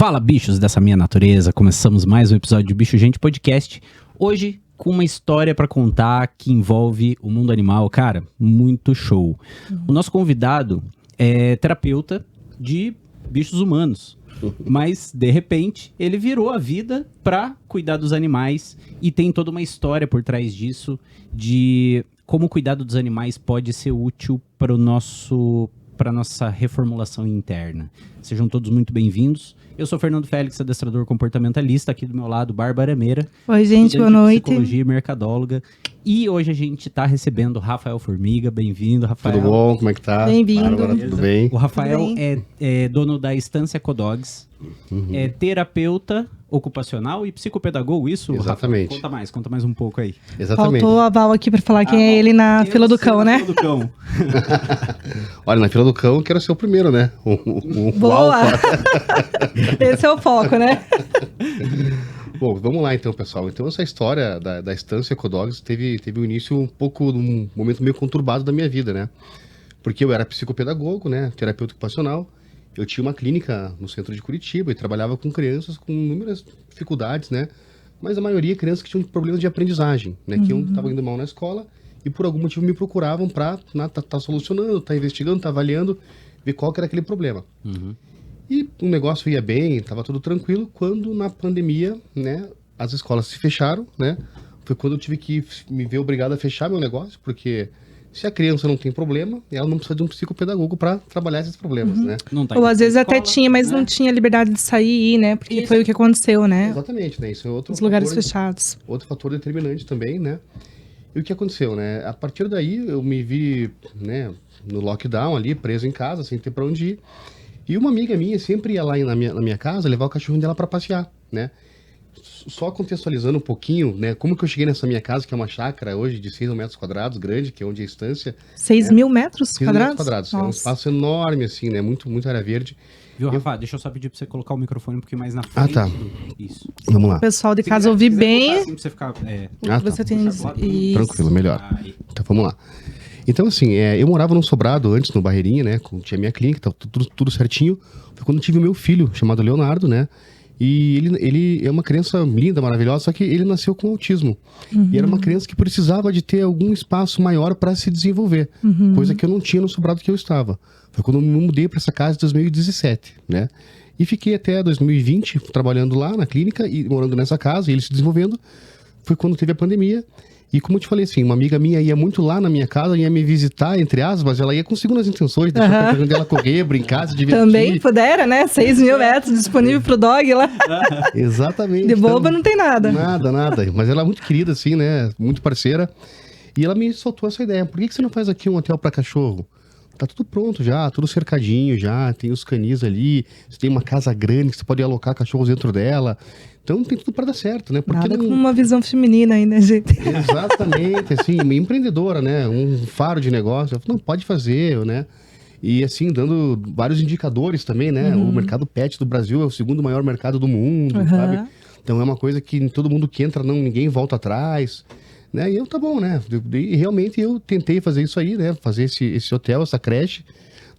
Fala, bichos dessa minha natureza. Começamos mais um episódio de Bicho Gente Podcast. Hoje com uma história pra contar que envolve o mundo animal. Cara, muito show. O nosso convidado é terapeuta de bichos humanos. Mas, de repente, ele virou a vida pra cuidar dos animais. E tem toda uma história por trás disso de como o cuidado dos animais pode ser útil para nossa reformulação interna. Sejam todos muito bem-vindos. Eu sou Fernando Félix, adestrador comportamentalista. Aqui do meu lado, Bárbara Meira. Oi, gente, boa noite. Psicologia e mercadóloga. E hoje a gente está recebendo o Rafael Formiga. Bem-vindo, Rafael. Tudo bom? Como é que tá? Bem-vindo. Bárbara, tudo bem? O Rafael é dono da Estância Codogs. É terapeuta ocupacional e psicopedagogo, isso, Exatamente. Rafa? Conta mais um pouco aí. Exatamente. Faltou a Val aqui pra falar quem é ele na fila do cão, né? Fila do cão. Olha, na fila do cão eu quero ser o primeiro, né? Boa! Esse é o foco, né? Bom, vamos lá então, pessoal. Então essa história da Estância Codogs teve um início um pouco, num momento meio conturbado da minha vida, né? Porque eu era psicopedagogo, né? Terapeuta ocupacional. Eu tinha uma clínica no centro de Curitiba e trabalhava com crianças com inúmeras dificuldades, né? Mas a maioria crianças que tinham problemas de aprendizagem, né? Que estavam indo mal na escola e por algum motivo me procuravam para tá solucionando, tá investigando, tá avaliando, ver qual que era aquele problema. E o negócio ia bem, estava tudo tranquilo, quando na pandemia, né? As escolas se fecharam, né? Foi quando eu tive que me ver obrigado a fechar meu negócio, porque se a criança não tem problema, ela não precisa de um psicopedagogo para trabalhar esses problemas, né? Ou às vezes até tinha, mas não tinha liberdade de sair e ir, né? Porque Isso. foi o que aconteceu, né? Exatamente, né? Isso é outro Os lugares fator, fechados. outro fator determinante também, né? E o que aconteceu, né? A partir daí eu me vi, né, no lockdown ali, preso em casa, sem ter para onde ir. E uma amiga minha sempre ia lá na minha casa levar o cachorrinho dela para passear, né? Só contextualizando um pouquinho, né? Como que eu cheguei nessa minha casa, que é uma chácara hoje de 6 metros quadrados, grande, que é onde é a estância. 6 mil metros 6 quadrados? metros quadrados. É um espaço enorme, assim, né? Muito área verde. Viu, Rafa? Deixa eu só pedir pra você colocar o microfone um pouquinho mais na frente. Ah, tá. Isso. Vamos lá. O pessoal de Se casa quiser- ouvir se quiser botar bem. assim pra você ficar, Ah, tá. Você tem Puxa, bota isso. Tranquilo, melhor. Aí. Então vamos lá. Então, assim, eu morava num sobrado antes, no Barreirinha, né? Tinha minha clínica, tava tudo certinho. Foi quando eu tive o meu filho, chamado Leonardo, né? E ele é uma criança linda, maravilhosa, só que ele nasceu com autismo. E era uma criança que precisava de ter algum espaço maior para se desenvolver. Coisa que eu não tinha no sobrado que eu estava. Foi quando eu me mudei para essa casa em 2017, né? E fiquei até 2020 trabalhando lá na clínica e morando nessa casa, e ele se desenvolvendo. Foi quando teve a pandemia. E como eu te falei assim, uma amiga minha ia muito lá na minha casa, ia me visitar, entre aspas, ela ia com segundas intenções, deixar o cachorro dela correr, brincar, se divertir. Também pudera, né? 6 mil metros disponível pro dog lá. Exatamente. De boba Então, não tem nada. Nada. Mas ela é muito querida, assim, né? Muito parceira. E ela me soltou essa ideia. Por que você não faz aqui um hotel para cachorro? Tá tudo pronto já, tudo cercadinho já, tem os canis ali, você tem uma casa grande que você pode alocar cachorros dentro dela. Então tem tudo para dar certo, né? Porque Nada com uma visão feminina ainda, gente. Exatamente, assim, uma empreendedora, né? Um faro de negócio. Eu falei, não, pode fazer, né? E assim, dando vários indicadores também, né? O mercado pet do Brasil é o segundo maior mercado do mundo, sabe? Então é uma coisa que todo mundo que entra, ninguém volta atrás, né? E eu, tá bom, né? E realmente eu tentei fazer isso aí, né? Fazer esse hotel, essa creche.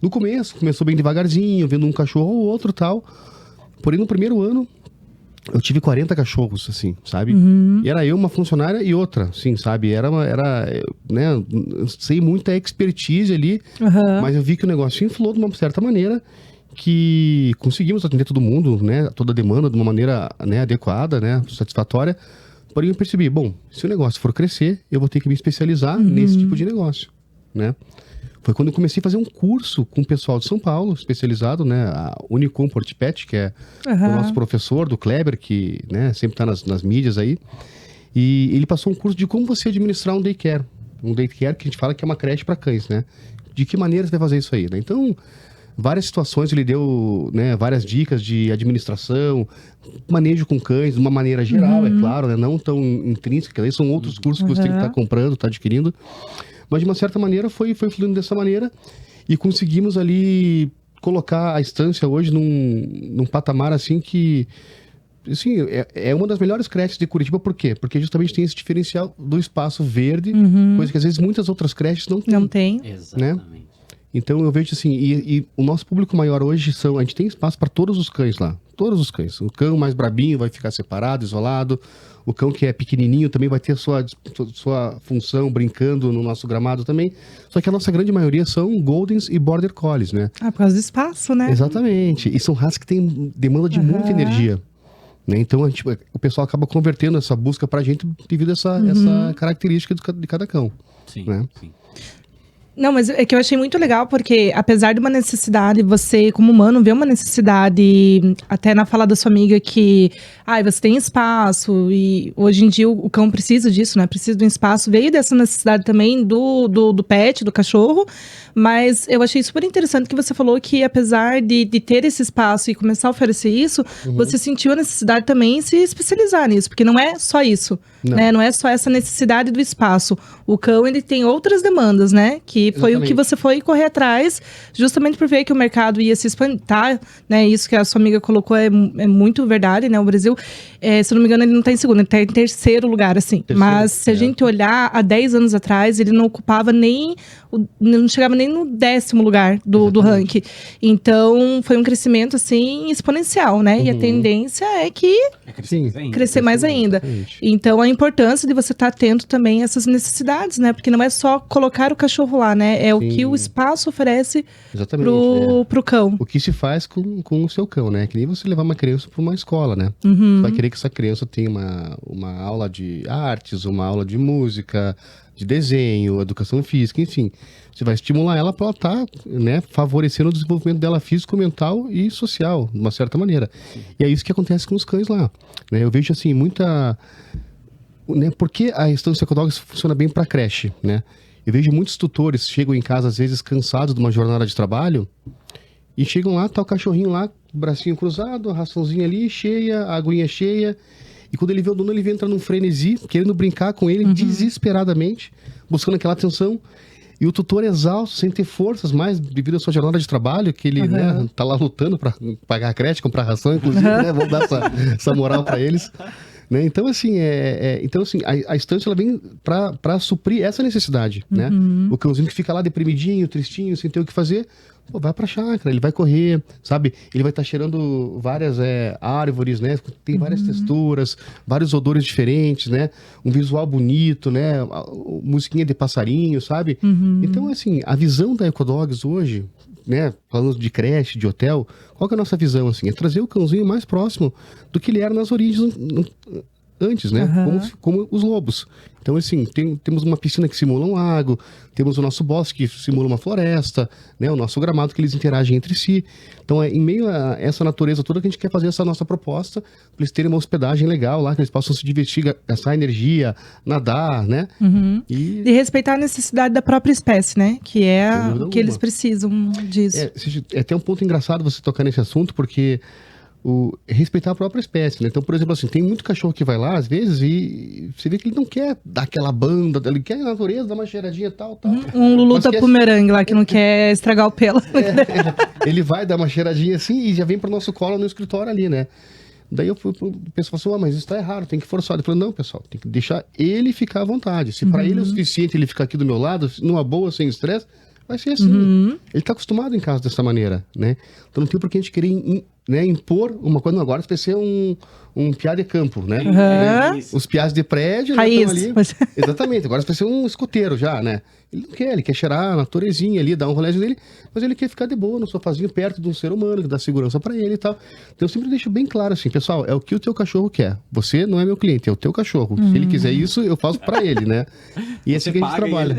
No começo, começou bem devagarzinho, vendo um cachorro ou outro e tal. Porém, no primeiro ano, eu tive 40 cachorros, assim, sabe? E era eu, uma funcionária e outra, assim, sabe? Né? Sei muita expertise ali, mas eu vi que o negócio inflou de uma certa maneira que conseguimos atender todo mundo, né? Toda a demanda de uma maneira, né, adequada, né? Satisfatória. Porém, eu percebi, bom, se o negócio for crescer, eu vou ter que me especializar nesse tipo de negócio, né? Foi quando eu comecei a fazer um curso com o pessoal de São Paulo, especializado, né? A Unicomfort Pet, que é o nosso professor, do Kleber, que, né, sempre está nas mídias aí. E ele passou um curso de como você administrar um daycare. Um daycare que a gente fala que é uma creche para cães, né? De que maneira você vai fazer isso aí, né? Então, várias situações ele deu, né, várias dicas de administração, manejo com cães, de uma maneira geral, é claro, né? Não tão intrínseca, aí são outros cursos que você tem que estar comprando, estar adquirindo. Mas de uma certa maneira foi fluindo dessa maneira e conseguimos ali colocar a estância hoje num patamar assim que, assim, é uma das melhores creches de Curitiba. Por quê? Porque justamente tem esse diferencial do espaço verde, coisa que às vezes muitas outras creches não têm. Não tem. Exatamente. Então eu vejo assim, e o nosso público maior hoje a gente tem espaço para todos os cães lá. Todos os cães. O cão mais brabinho vai ficar separado, isolado. O cão que é pequenininho também vai ter sua função brincando no nosso gramado também. Só que a nossa grande maioria são Goldens e Border Collies, né? Por causa do espaço, né? Exatamente. E são raças que têm demanda de muita energia. Né? Então o pessoal acaba convertendo essa busca pra gente devido a essa característica de cada cão. Sim, né? sim. Não, mas é que eu achei muito legal, porque apesar de uma necessidade, você, como humano, vê uma necessidade, até na fala da sua amiga, que você tem espaço, e hoje em dia o cão precisa disso, né? Precisa de um espaço. Veio dessa necessidade também do pet, do cachorro, mas eu achei super interessante que você falou que, apesar de ter esse espaço e começar a oferecer isso, você sentiu a necessidade também de se especializar nisso, porque não é só isso, né? Não é só essa necessidade do espaço. O cão, ele tem outras demandas, né? Que foi Exatamente. O que você foi correr atrás, justamente por ver que o mercado ia se expandir, né? Isso que a sua amiga colocou é muito verdade, né? O Brasil, se eu não me engano, ele não está em segundo, ele está em terceiro lugar, assim. Mas se a gente olhar, há 10 anos atrás, ele não ocupava não chegava nem no 10º lugar do ranking. Então, foi um crescimento, assim, exponencial, né? E a tendência é que crescer mais ainda. Então, a importância de você estar atento também a essas necessidades, né? Porque não é só colocar o cachorro lá, né? É o que o espaço oferece pro cão. O que se faz com o seu cão, né? Que nem você levar uma criança para uma escola, né? Você vai querer que essa criança tenha uma aula de artes, uma aula de música, de desenho, educação física, enfim. Você vai estimular ela para ela estar, né, favorecendo o desenvolvimento dela físico, mental e social, de uma certa maneira. E é isso que acontece com os cães lá. Né? Eu vejo, assim, muita... Né, porque a Estância Ecodogs funciona bem para creche, né? Eu vejo muitos tutores chegam em casa, às vezes, cansados de uma jornada de trabalho, e chegam lá, tá o cachorrinho lá, bracinho cruzado, a raçãozinha ali, cheia, a aguinha cheia, e quando ele vê o dono, ele entra num frenesi, querendo brincar com ele desesperadamente, buscando aquela atenção. E o tutor exausto, sem ter forças mais, devido à sua jornada de trabalho, que ele né, tá lá lutando para pagar a creche, comprar ração, inclusive, né? Vamos dar essa moral para eles. Né? Então, assim, a estância ela vem para suprir essa necessidade. Né? O cãozinho que fica lá deprimidinho, tristinho, sem ter o que fazer, vai pra chácara, ele vai correr, sabe? Ele vai estar cheirando várias árvores, né? Tem várias texturas, vários odores diferentes, né? Um visual bonito, né? Musiquinha de passarinho, sabe? Então, assim, a visão da Ecodogs hoje, né? Falando de creche, de hotel, qual que é a nossa visão, assim? É trazer o cãozinho mais próximo do que ele era nas origens antes, né? Como os lobos. Então, assim, temos uma piscina que simula um lago, temos o nosso bosque que simula uma floresta, né? O nosso gramado que eles interagem entre si. Então, em meio a essa natureza toda que a gente quer fazer essa nossa proposta, para eles terem uma hospedagem legal lá, que eles possam se divertir, gastar energia, nadar, né? E respeitar a necessidade da própria espécie, né? Que é o que eles precisam disso. É até um ponto engraçado você tocar nesse assunto, porque... respeitar a própria espécie, né? Então, por exemplo, assim, tem muito cachorro que vai lá, às vezes, e você vê que ele não quer dar aquela banda, ele quer a natureza, dar uma cheiradinha e tal. Um Lulu da Pomerang lá, que não quer estragar o pelo. Ele vai dar uma cheiradinha assim e já vem pro nosso colo no escritório ali, né? Daí o pessoal falou assim, mas isso tá errado, tem que forçar. Eu falei, não, pessoal, tem que deixar ele ficar à vontade. Se para ele é o suficiente ele ficar aqui do meu lado, numa boa, sem estresse, vai ser assim. Ele tá acostumado em casa dessa maneira, né? Então não tem por que a gente querer impor uma coisa. Não, agora vai ser um piá de campo, né? Os piás de prédio raiz. Ali. Exatamente, agora vai ser um escoteiro já, né? Ele não quer, ele quer cheirar a naturezinha ali, dar um rolézinho dele, mas ele quer ficar de boa no sofazinho perto de um ser humano, que dá segurança pra ele e tal. Então eu sempre deixo bem claro assim, pessoal, é o que o teu cachorro quer. Você não é meu cliente, é o teu cachorro. Se ele quiser isso, eu faço pra ele, né? E é assim que a gente trabalha.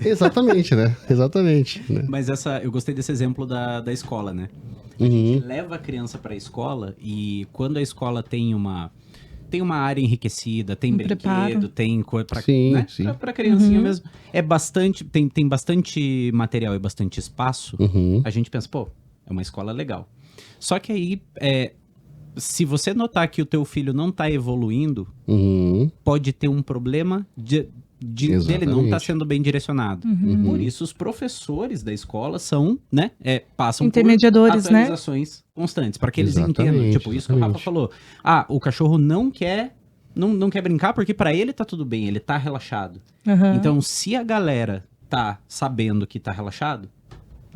Exatamente, né? Exatamente. Né? Mas eu gostei desse exemplo da escola, né? A gente leva a criança pra escola e quando a escola tem uma área enriquecida, tem brinquedo, tem coisa pra, né? Pra criancinha mesmo. É bastante, tem bastante material e bastante espaço. A gente pensa, pô, é uma escola legal. Só que aí, se você notar que o teu filho não tá evoluindo, pode ter um problema dele não estar sendo bem direcionado. Por isso, os professores da escola são, né, passam intermediadores, por atualizações constantes, para que eles entendam. Tipo, isso que o Rafa falou. O cachorro não quer brincar porque para ele tá tudo bem, ele tá relaxado. Então, se a galera tá sabendo que tá relaxado,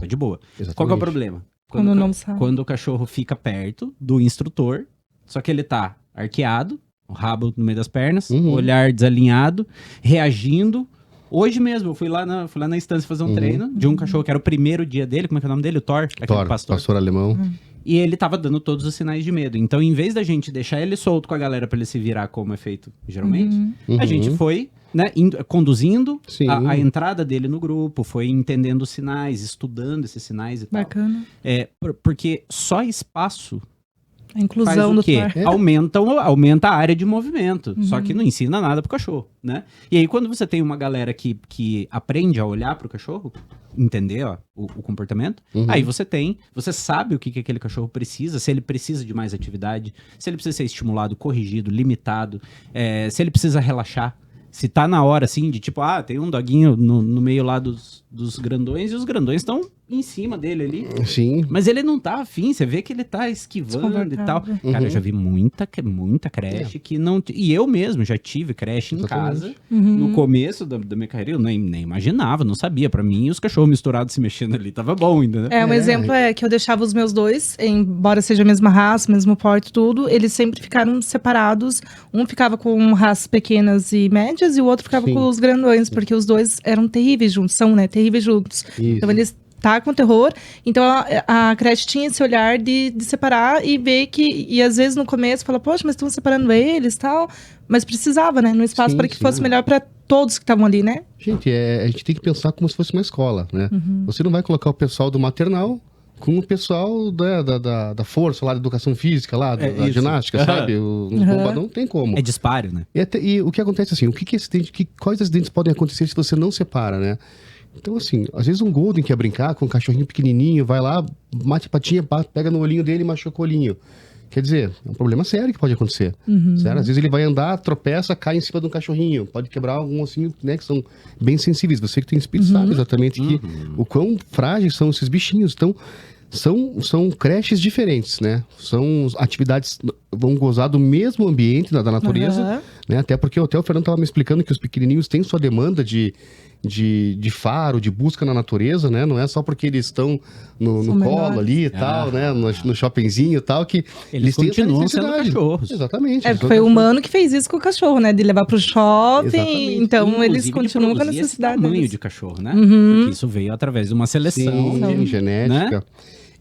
tá de boa. Exatamente. Qual que é o problema? Quando não sabe. Quando o cachorro fica perto do instrutor, só que ele tá arqueado, o rabo no meio das pernas, o olhar desalinhado, reagindo. Hoje mesmo, eu fui lá na instância fazer um treino de um cachorro que era o primeiro dia dele, como é que é o nome dele? O Thor, aquele pastor alemão. E ele tava dando todos os sinais de medo. Então, em vez da gente deixar ele solto com a galera pra ele se virar como é feito geralmente, a gente foi, né, conduzindo a entrada dele no grupo, foi entendendo os sinais, estudando esses sinais e tal. Bacana. Porque só espaço A inclusão faz o do quê? Thor. Aumenta a área de movimento, só que não ensina nada pro cachorro, né? E aí, quando você tem uma galera que aprende a olhar pro cachorro, entender o comportamento, aí você sabe o que aquele cachorro precisa, se ele precisa de mais atividade, se ele precisa ser estimulado, corrigido, limitado, se ele precisa relaxar. Se tá na hora, assim, de tipo, tem um doguinho no meio lá dos grandões, e os grandões estão em cima dele ali. Sim. Mas ele não tá afim, você vê que ele tá esquivando e tal. Cara, eu já vi muita creche que não... E eu mesmo já tive creche em casa. No começo da minha carreira, eu nem imaginava, não sabia. Pra mim, os cachorros misturados se mexendo ali, tava bom, entendeu? Um exemplo é que eu deixava os meus dois, embora seja a mesma raça, mesmo porte, tudo, eles sempre ficaram separados. Um ficava com raças pequenas e médias, e o outro ficava com os grandões, porque os dois eram terríveis juntos, são, né, terríveis juntos. Isso. Então eles tacam terror, então a creche tinha esse olhar de separar e ver que, e às vezes no começo fala, poxa, mas estão separando eles e tal, mas precisava, né, no espaço para que fosse melhor para todos que estavam ali, né? Gente, a gente tem que pensar como se fosse uma escola, né? Você não vai colocar o pessoal do maternal com o pessoal da força lá, da educação física lá, da ginástica, sabe? Não tem como. É disparo, né? E o que acontece assim, quais acidentes podem acontecer se você não separa, né? Então, assim, às vezes um Golden quer brincar com um cachorrinho pequenininho, vai lá, mate a patinha, pega no olhinho dele e machuca o olhinho. Quer dizer, é um problema sério que pode acontecer. Certo? Às vezes ele vai andar, tropeça, cai em cima de um cachorrinho. Pode quebrar algum ossinho, né, que são bem sensíveis. Você que tem espírito sabe exatamente o quão frágeis são esses bichinhos. Então, são creches diferentes, né? São atividades, vão gozar do mesmo ambiente da natureza, né? Até porque o Fernando estava me explicando que os pequenininhos têm sua demanda de faro, de busca na natureza, né? Não é só porque eles estão no colo ali e tal, né? No shoppingzinho e tal, que eles continuam sendo cachorros. Exatamente. Foi o humano que fez isso com o cachorro, né? De levar pro shopping. Exatamente. Então Inclusive, eles continuam com a necessidade esse tamanho deles. de cachorro, né? Porque isso veio através de uma seleção. Sim, genética. Né?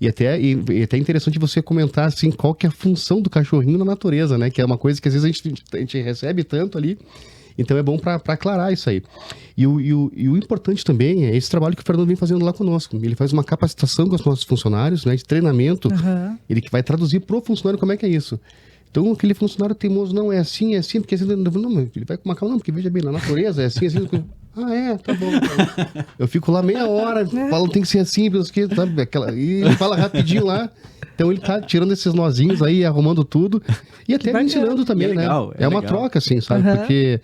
E até interessante você comentar, assim, qual que é a função do cachorrinho na natureza, né? Que é uma coisa que às vezes a gente recebe tanto ali. Então é bom para aclarar isso aí. E o importante também é esse trabalho que o Fernando vem fazendo lá conosco. Ele faz uma capacitação com os nossos funcionários, né? De treinamento. Ele que vai traduzir pro funcionário como é que é isso. Então, aquele funcionário teimoso, não, é assim, porque assim, não, ele vai com uma calma, não, porque veja bem, na natureza é assim. Tá bom. Eu fico lá meia hora, falo, tem que ser assim, sabe, e ele fala rapidinho lá. Então ele tá tirando esses nozinhos aí, arrumando tudo. E até me ensinando também, né? Legal, é uma troca, assim, sabe? Porque...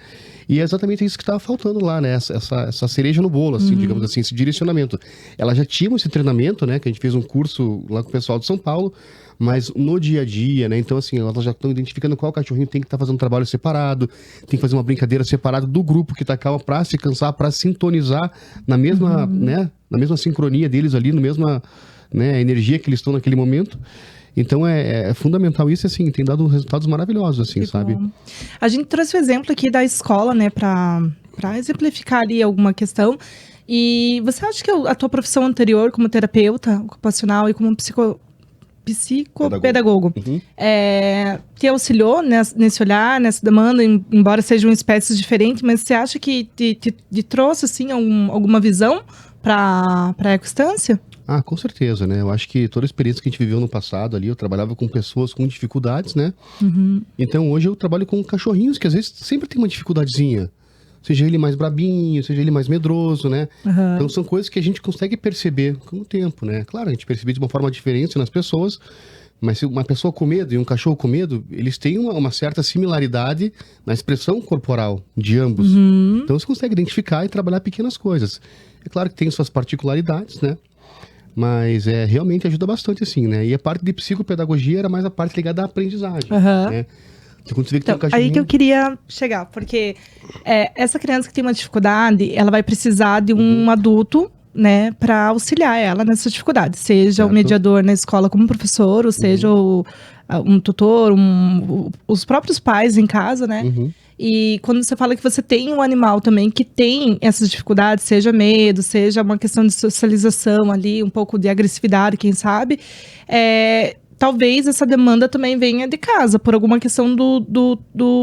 E é exatamente isso que estava faltando lá, né? Essa cereja no bolo, assim, digamos assim, esse direcionamento. Ela já tinha esse treinamento, né? Que a gente fez um curso lá com o pessoal de São Paulo, mas no dia a dia, né? Então, assim, elas já estão identificando qual cachorrinho tem que estar fazendo um trabalho separado, tem que fazer uma brincadeira separada do grupo que tá calma para se cansar, para sintonizar na mesma, né? Na mesma sincronia deles ali, na mesma, né, energia que eles estão naquele momento. Então é fundamental isso, assim, tem dado resultados maravilhosos, assim, sabe? Bom. A gente trouxe o exemplo aqui da escola, né, para exemplificar ali alguma questão. E você acha que a tua profissão anterior como terapeuta ocupacional e como psicopedagogo te auxiliou nesse olhar, nessa demanda, embora sejam espécies diferentes, mas você acha que te trouxe, assim, alguma visão para a ecoestância? Ah, com certeza, né? Eu acho que toda a experiência que a gente viveu no passado ali, eu trabalhava com pessoas com dificuldades, né? Então hoje eu trabalho com cachorrinhos que às vezes sempre tem uma dificuldadezinha. Seja ele mais brabinho, seja ele mais medroso, né? Então são coisas que a gente consegue perceber com o tempo, né? Claro, a gente percebe de uma forma diferente nas pessoas, mas se uma pessoa com medo e um cachorro com medo, eles têm uma certa similaridade na expressão corporal de ambos. Então você consegue identificar e trabalhar pequenas coisas. É claro que tem suas particularidades, né? Mas realmente ajuda bastante, assim, né? E a parte de psicopedagogia era mais a parte ligada à aprendizagem, né? Então, quando você vê que tem um cachorrinho... Aí que eu queria chegar, porque essa criança que tem uma dificuldade, ela vai precisar de um adulto, né, para auxiliar ela nessa dificuldade. Seja o Certo. mediador na escola como professor, ou seja um tutor, os próprios pais em casa, né? Uhum. E quando você fala que você tem um animal também que tem essas dificuldades, seja medo, seja uma questão de socialização ali, um pouco de agressividade, quem sabe, talvez essa demanda também venha de casa, por alguma questão do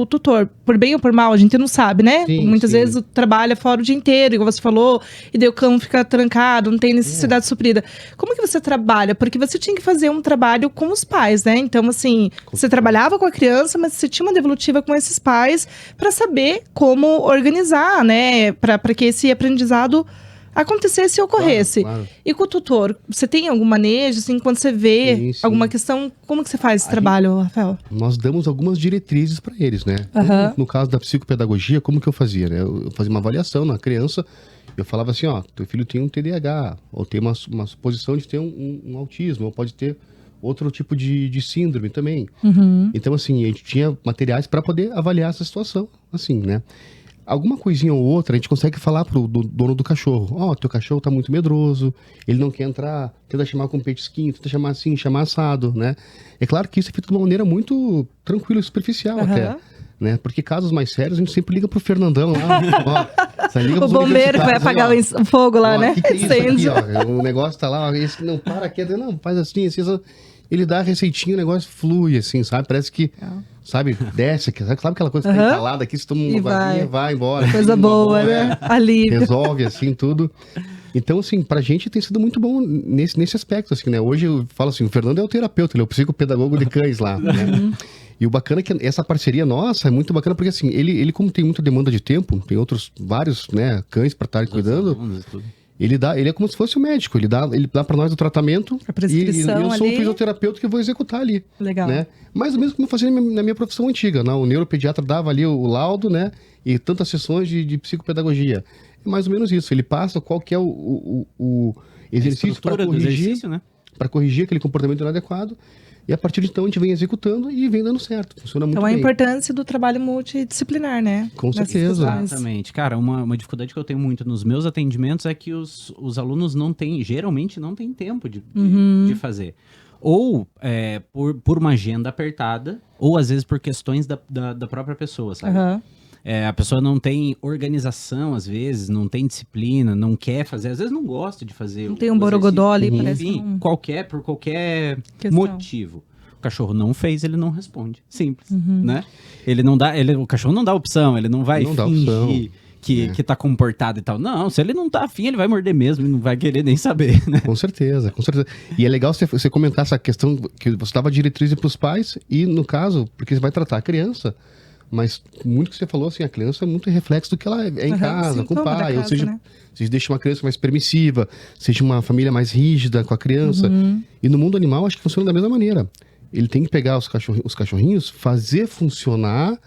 tutor. Por bem ou por mal, a gente não sabe, né? Sim, Muitas sim. vezes trabalha fora o dia inteiro, igual você falou, e daí o cão fica trancado, não tem necessidade suprida. Como que você trabalha? Porque você tinha que fazer um trabalho com os pais, né? Então, assim, você trabalhava com a criança, mas você tinha uma devolutiva com esses pais para saber como organizar, né? Para que esse aprendizado acontecesse e ocorresse. Claro. E com o tutor, você tem algum manejo, assim, quando você vê Sim, sim. alguma questão, como que você faz esse trabalho, Rafael? Nós damos algumas diretrizes para eles, né? Aham. No caso da psicopedagogia, como que eu fazia, né? Eu fazia uma avaliação na criança, eu falava assim, ó, teu filho tem um TDAH, ou tem uma suposição de ter um autismo, ou pode ter outro tipo de síndrome também. Então, assim, a gente tinha materiais para poder avaliar essa situação, assim, né? Alguma coisinha ou outra, a gente consegue falar pro dono do cachorro. Ó, teu cachorro tá muito medroso, ele não quer entrar, tenta chamar com um petisquinho, tenta chamar assim, chamar assado, né? É claro que isso é feito de uma maneira muito tranquila e superficial até, né? Porque casos mais sérios, a gente sempre liga pro Fernandão lá, ó. Você liga O pros bombeiro que vai apagar universitários, o fogo lá, ó, né? que é isso aqui, Incêndio. ó? O negócio tá lá, ó, esse não para aqui, não, faz assim, assim, ele dá a receitinha, o negócio flui, assim, sabe? Parece que, sabe, desce, sabe aquela coisa que tá entalada aqui, se toma uma E vaguinha, vai embora. Coisa Uma boa, né? Alívio. resolve, assim, tudo. Então, assim, pra gente tem sido muito bom nesse aspecto, assim, né? Hoje eu falo assim, o Fernando é o terapeuta, ele é o psicopedagogo de cães lá, né? E o bacana é que essa parceria nossa é muito bacana, porque assim, ele como tem muita demanda de tempo, tem vários, né, cães pra estarem cuidando, ele é como se fosse o médico, ele dá pra nós o tratamento A prescrição e eu sou ali. o fisioterapeuta que vou executar ali. Legal. Né? Mais ou menos como eu fazia na minha profissão antiga, né? O neuropediatra dava ali o laudo, né? E tantas sessões de psicopedagogia. É mais ou menos isso, ele passa qual que é o exercício para corrigir, né? para corrigir aquele comportamento inadequado. E a partir de então a gente vem executando e vem dando certo. Funciona muito Então, a bem. importância do trabalho multidisciplinar, né? Com Nessas certeza. questões. Exatamente. Cara, uma dificuldade que eu tenho muito nos meus atendimentos é que os alunos geralmente não têm tempo de fazer. Ou por uma agenda apertada, ou às vezes por questões da própria pessoa, sabe? Aham. A pessoa não tem organização, às vezes, não tem disciplina, não quer fazer, às vezes não gosta de fazer. Não tem um borogodó ali, Uhum. parece. Enfim, por qualquer Questão. motivo. O cachorro não fez, ele não responde. Simples, né? Ele não dá, o cachorro não dá opção, ele não vai Não dá opção. fingir que tá comportado e tal. Não, se ele não tá afim, ele vai morder mesmo e não vai querer nem saber, né? Com certeza, com certeza. E é legal você comentar essa questão que você dava diretriz para os pais e, no caso, porque você vai tratar a criança, mas muito que você falou, assim, a criança é muito reflexo do que ela é em Aham, casa, com o sintoma da pai. Ou casa, seja, né? você deixa uma criança mais permissiva, seja uma família mais rígida com a criança. E no mundo animal, acho que funciona da mesma maneira. Ele tem que pegar os cachorrinhos, fazer funcionar,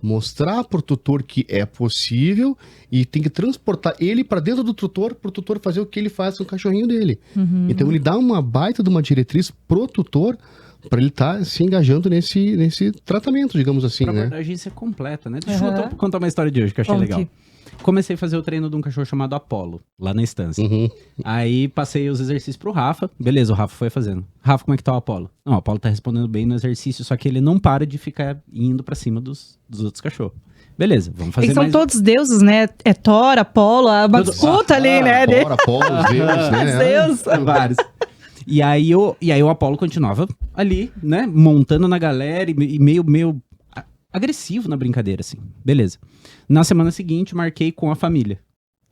mostrar pro tutor que é possível e tem que transportar ele para dentro do tutor, pro tutor fazer o que ele faz com o cachorrinho dele. Então ele dá uma baita de uma diretriz pro tutor para ele estar se engajando nesse tratamento, digamos assim, Pra né? abordagem ser completa, né? Deixa Aham. eu contar uma história de hoje que eu achei Conte. legal. Comecei a fazer o treino de um cachorro chamado Apollo, lá na estância. Uhum. Aí passei os exercícios pro Rafa. Beleza, o Rafa foi fazendo. Rafa, como é que tá o Apollo? Não, o Apollo tá respondendo bem no exercício, só que ele não para de ficar indo pra cima dos outros cachorros. Beleza, vamos fazer Eles são mais... todos deuses, né? É Thor, Apolo, uma disputa ali, né? Bora, Apolo, Zeus, né? Zeus. Vários. E aí o Apollo continuava ali, né? Montando na galera e meio agressivo na brincadeira, assim. Beleza. Na semana seguinte, marquei com a família.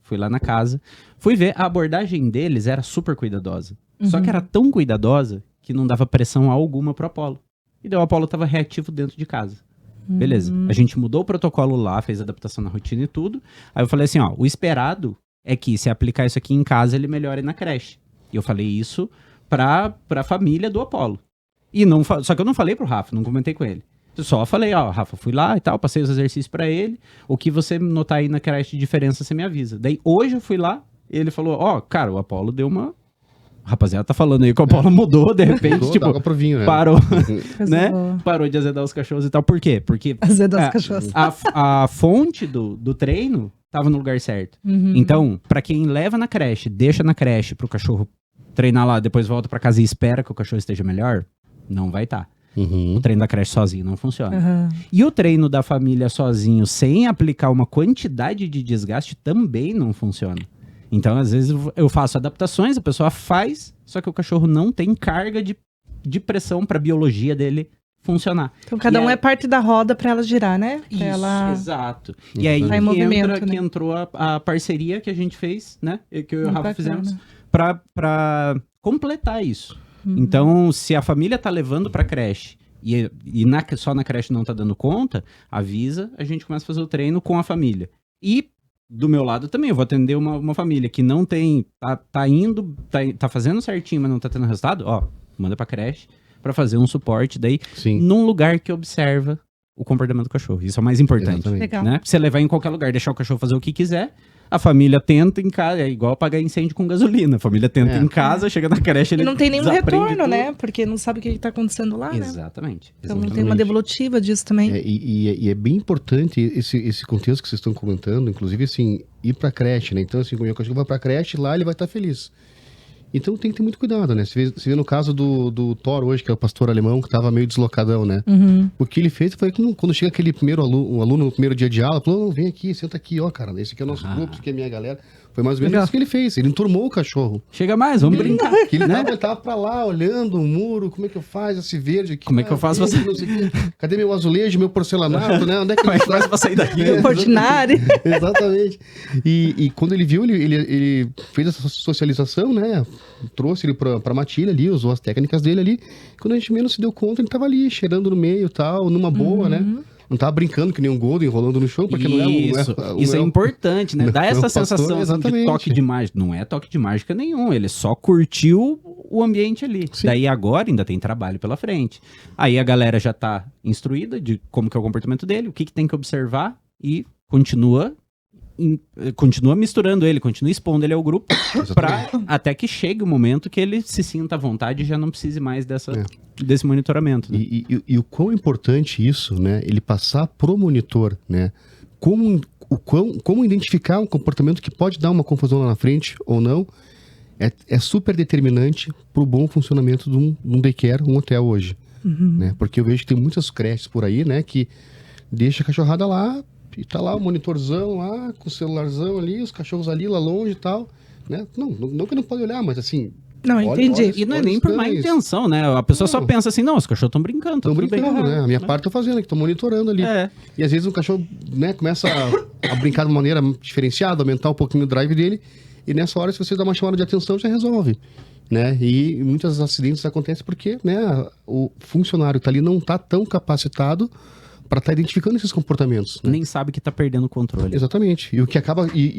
Fui lá na casa. Fui ver, a abordagem deles era super cuidadosa. Só que era tão cuidadosa que não dava pressão alguma pro Apollo. E daí o Apollo tava reativo dentro de casa. Beleza. A gente mudou o protocolo lá, fez adaptação na rotina e tudo. Aí eu falei assim, ó, o esperado é que se aplicar isso aqui em casa, ele melhore na creche. E eu falei isso pra família do Apollo. E só que eu não falei pro Rafa, não comentei com ele. Eu só falei, ó, Rafa, fui lá e tal, passei os exercícios pra ele. O que você notar aí na creche de diferença, você me avisa. Daí hoje eu fui lá e ele falou, ó, cara, o Apollo deu uma... Rapaziada, tá falando aí que o Apollo mudou, de repente, Mudou, tipo, dá água pro vinho, né? parou, Coisa né? boa. Parou de azedar os cachorros e tal. Por quê? Porque Azedar os cachorros. a fonte do treino tava no lugar certo. Uhum. Então, pra quem leva na creche, deixa na creche pro cachorro treinar lá, depois volta pra casa e espera que o cachorro esteja melhor, não vai estar. O treino da creche sozinho não funciona. Aham. E o treino da família sozinho, sem aplicar uma quantidade de desgaste, também não funciona. Então, às vezes, eu faço adaptações, a pessoa faz, só que o cachorro não tem carga de pressão pra biologia dele funcionar. Então cada E um aí- é parte da roda pra ela girar, né? Pra Isso, ela... exato. E aí Tá em que, movimento, que né? entrou a parceria que a gente fez, né? Que eu e o Muito Rafa bacana. fizemos, pra completar isso. Uhum. Então, se a família tá levando pra creche e só na creche não tá dando conta, avisa, a gente começa a fazer o treino com a família. E do meu lado também, eu vou atender uma família que não tem, tá fazendo certinho, mas não tá tendo resultado, ó, manda pra creche pra fazer um suporte daí Sim. num lugar que observa o comportamento do cachorro. Isso é o mais importante. Exatamente. Legal. Né? Você levar em qualquer lugar, deixar o cachorro fazer o que quiser, a família tenta em casa, é igual apagar incêndio com gasolina. A família tenta É. em casa, chega na creche, ele E não tem nenhum desaprende retorno, tudo. né? Porque não sabe o que tá acontecendo lá, né? Exatamente. Então não tem exatamente. uma devolutiva disso também. E é bem importante esse contexto que vocês estão comentando, inclusive, assim, ir pra creche, né? Então, assim, o meu cachorro vai pra creche, lá ele vai estar feliz. Então tem que ter muito cuidado, né? Você vê no caso do Thor hoje, que é o pastor alemão, que tava meio deslocadão, né? Uhum. O que ele fez foi que quando chega aquele primeiro aluno no primeiro dia de aula, falou, não, vem aqui, senta aqui, ó, cara, esse aqui é o nosso grupo, esse aqui é a minha galera. Foi mais ou menos Legal. isso que ele fez, ele enturmou o cachorro. Chega mais, vamos brincar. Que ele tava pra lá, olhando o muro, como é que eu faço esse verde aqui? Como é que eu faço verde, não sei o quê. Cadê meu azulejo, meu porcelanato, né? Onde é que Como é ele que faz pra sair daqui? Ordinário. Exatamente. E quando ele viu, ele fez essa socialização, né? Trouxe ele pra matilha ali, usou as técnicas dele ali. Quando a gente menos se deu conta, ele tava ali, cheirando no meio e tal, numa boa, né? Não tava brincando que nem um Golden rolando no chão, porque não é Isso, isso é importante, né? Dá não é essa o pastor, sensação assim, de exatamente. toque de mágica. Não é toque de mágica nenhum, ele só curtiu o ambiente ali. Sim. Daí agora ainda tem trabalho pela frente. Aí a galera já tá instruída de como que é o comportamento dele, o que tem que observar e continua misturando ele, continua expondo ele ao grupo pra, até que chegue o momento que ele se sinta à vontade e já não precise mais desse monitoramento. Né? E o quão importante isso, né? Ele passar pro monitor, né? Como identificar um comportamento que pode dar uma confusão lá na frente ou não, é super determinante pro bom funcionamento de um daycare, um hotel hoje. Né? Porque eu vejo que tem muitas creches por aí, né? Que deixa a cachorrada lá e tá lá o monitorzão lá, com o celularzão ali, os cachorros ali lá longe e tal, né? Não que não pode olhar, mas assim... Não, olha- entendi. olha- E não é olha nem os por má cães. intenção, né? A pessoa só Não. pensa assim, não, os cachorros estão brincando, tá Estão tudo bem. brincando, né? A minha parte eu tô fazendo, que tô monitorando ali. É. E às vezes o cachorro, né, começa a brincar de uma maneira diferenciada, aumentar um pouquinho o drive dele, e nessa hora, se você dá uma chamada de atenção, já resolve. Né? E muitos acidentes acontecem porque, né, o funcionário que tá ali não tá tão capacitado para estar identificando esses comportamentos. Né? Nem sabe que tá perdendo o controle. Exatamente. E